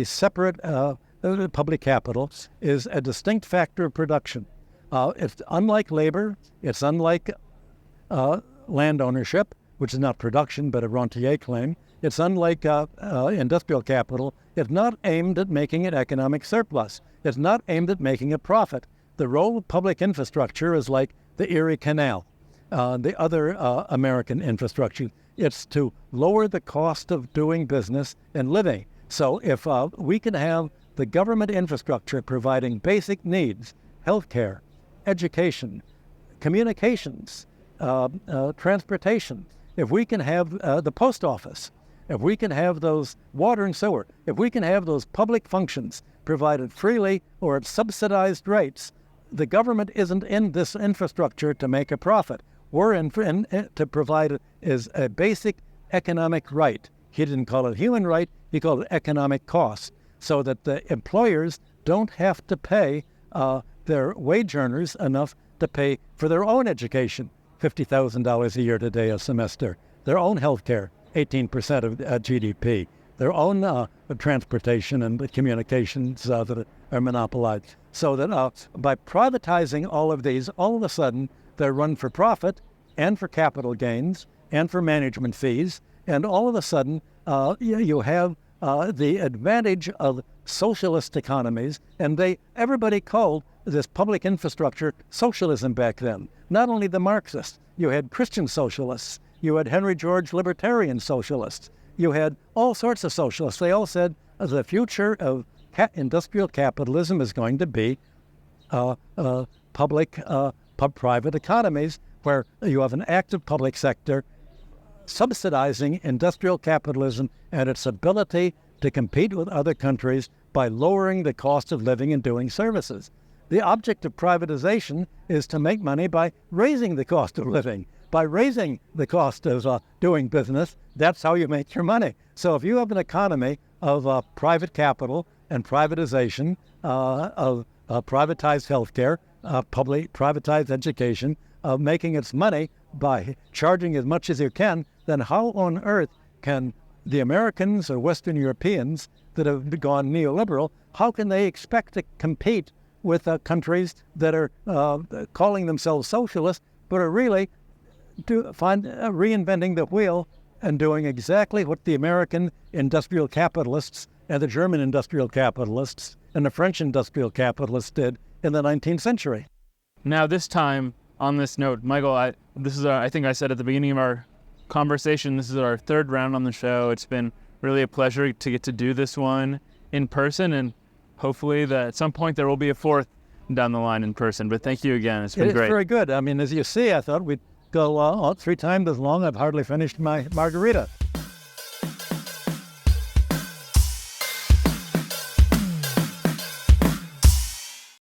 separate public capital, is a distinct factor of production. It's unlike labor, it's unlike land ownership, which is not production but a rentier claim. It's unlike industrial capital. It's not aimed at making an economic surplus. It's not aimed at making a profit. The role of public infrastructure is like the Erie Canal, the other American infrastructure. It's to lower the cost of doing business and living. So if we can have the government infrastructure providing basic needs, healthcare, education, communications, transportation, if we can have the post office, if we can have those water and sewer, if we can have those public functions provided freely or at subsidized rates, the government isn't in this infrastructure to make a profit. We're in to provide it as a basic economic right. He didn't call it human right, he called it economic cost, so that the employers don't have to pay their wage earners enough to pay for their own education, $50,000 a year today a semester, their own health care, 18% of GDP, their own transportation and communications that are monopolized. So that by privatizing all of these, all of a sudden they're run for profit and for capital gains and for management fees, and all of a sudden you have the advantage of socialist economies, and everybody called this public infrastructure socialism back then. Not only the Marxists, you had Christian socialists, you had Henry George libertarian socialists, you had all sorts of socialists. They all said the future of industrial capitalism is going to be private economies where you have an active public sector subsidizing industrial capitalism and its ability to compete with other countries by lowering the cost of living and doing services. The object of privatization is to make money by raising the cost of living. By raising the cost of doing business, that's how you make your money. So if you have an economy of private capital and privatization, of privatized healthcare, privatized education, of making its money by charging as much as you can, then how on earth can the Americans or Western Europeans that have gone neoliberal, how can they expect to compete with countries that are calling themselves socialist, but are really reinventing the wheel and doing exactly what the American industrial capitalists and the German industrial capitalists and the French industrial capitalists did in the 19th century. Now, this time, on this note, Michael, I think I said at the beginning of our conversation, this is our third round on the show. It's been Really a pleasure to get to do this one in person, and hopefully that at some point there will be a fourth down the line in person. But thank you again. It's been great. It's very good. I mean, as you see, I thought we'd go 3 times as long. I've hardly finished my margarita.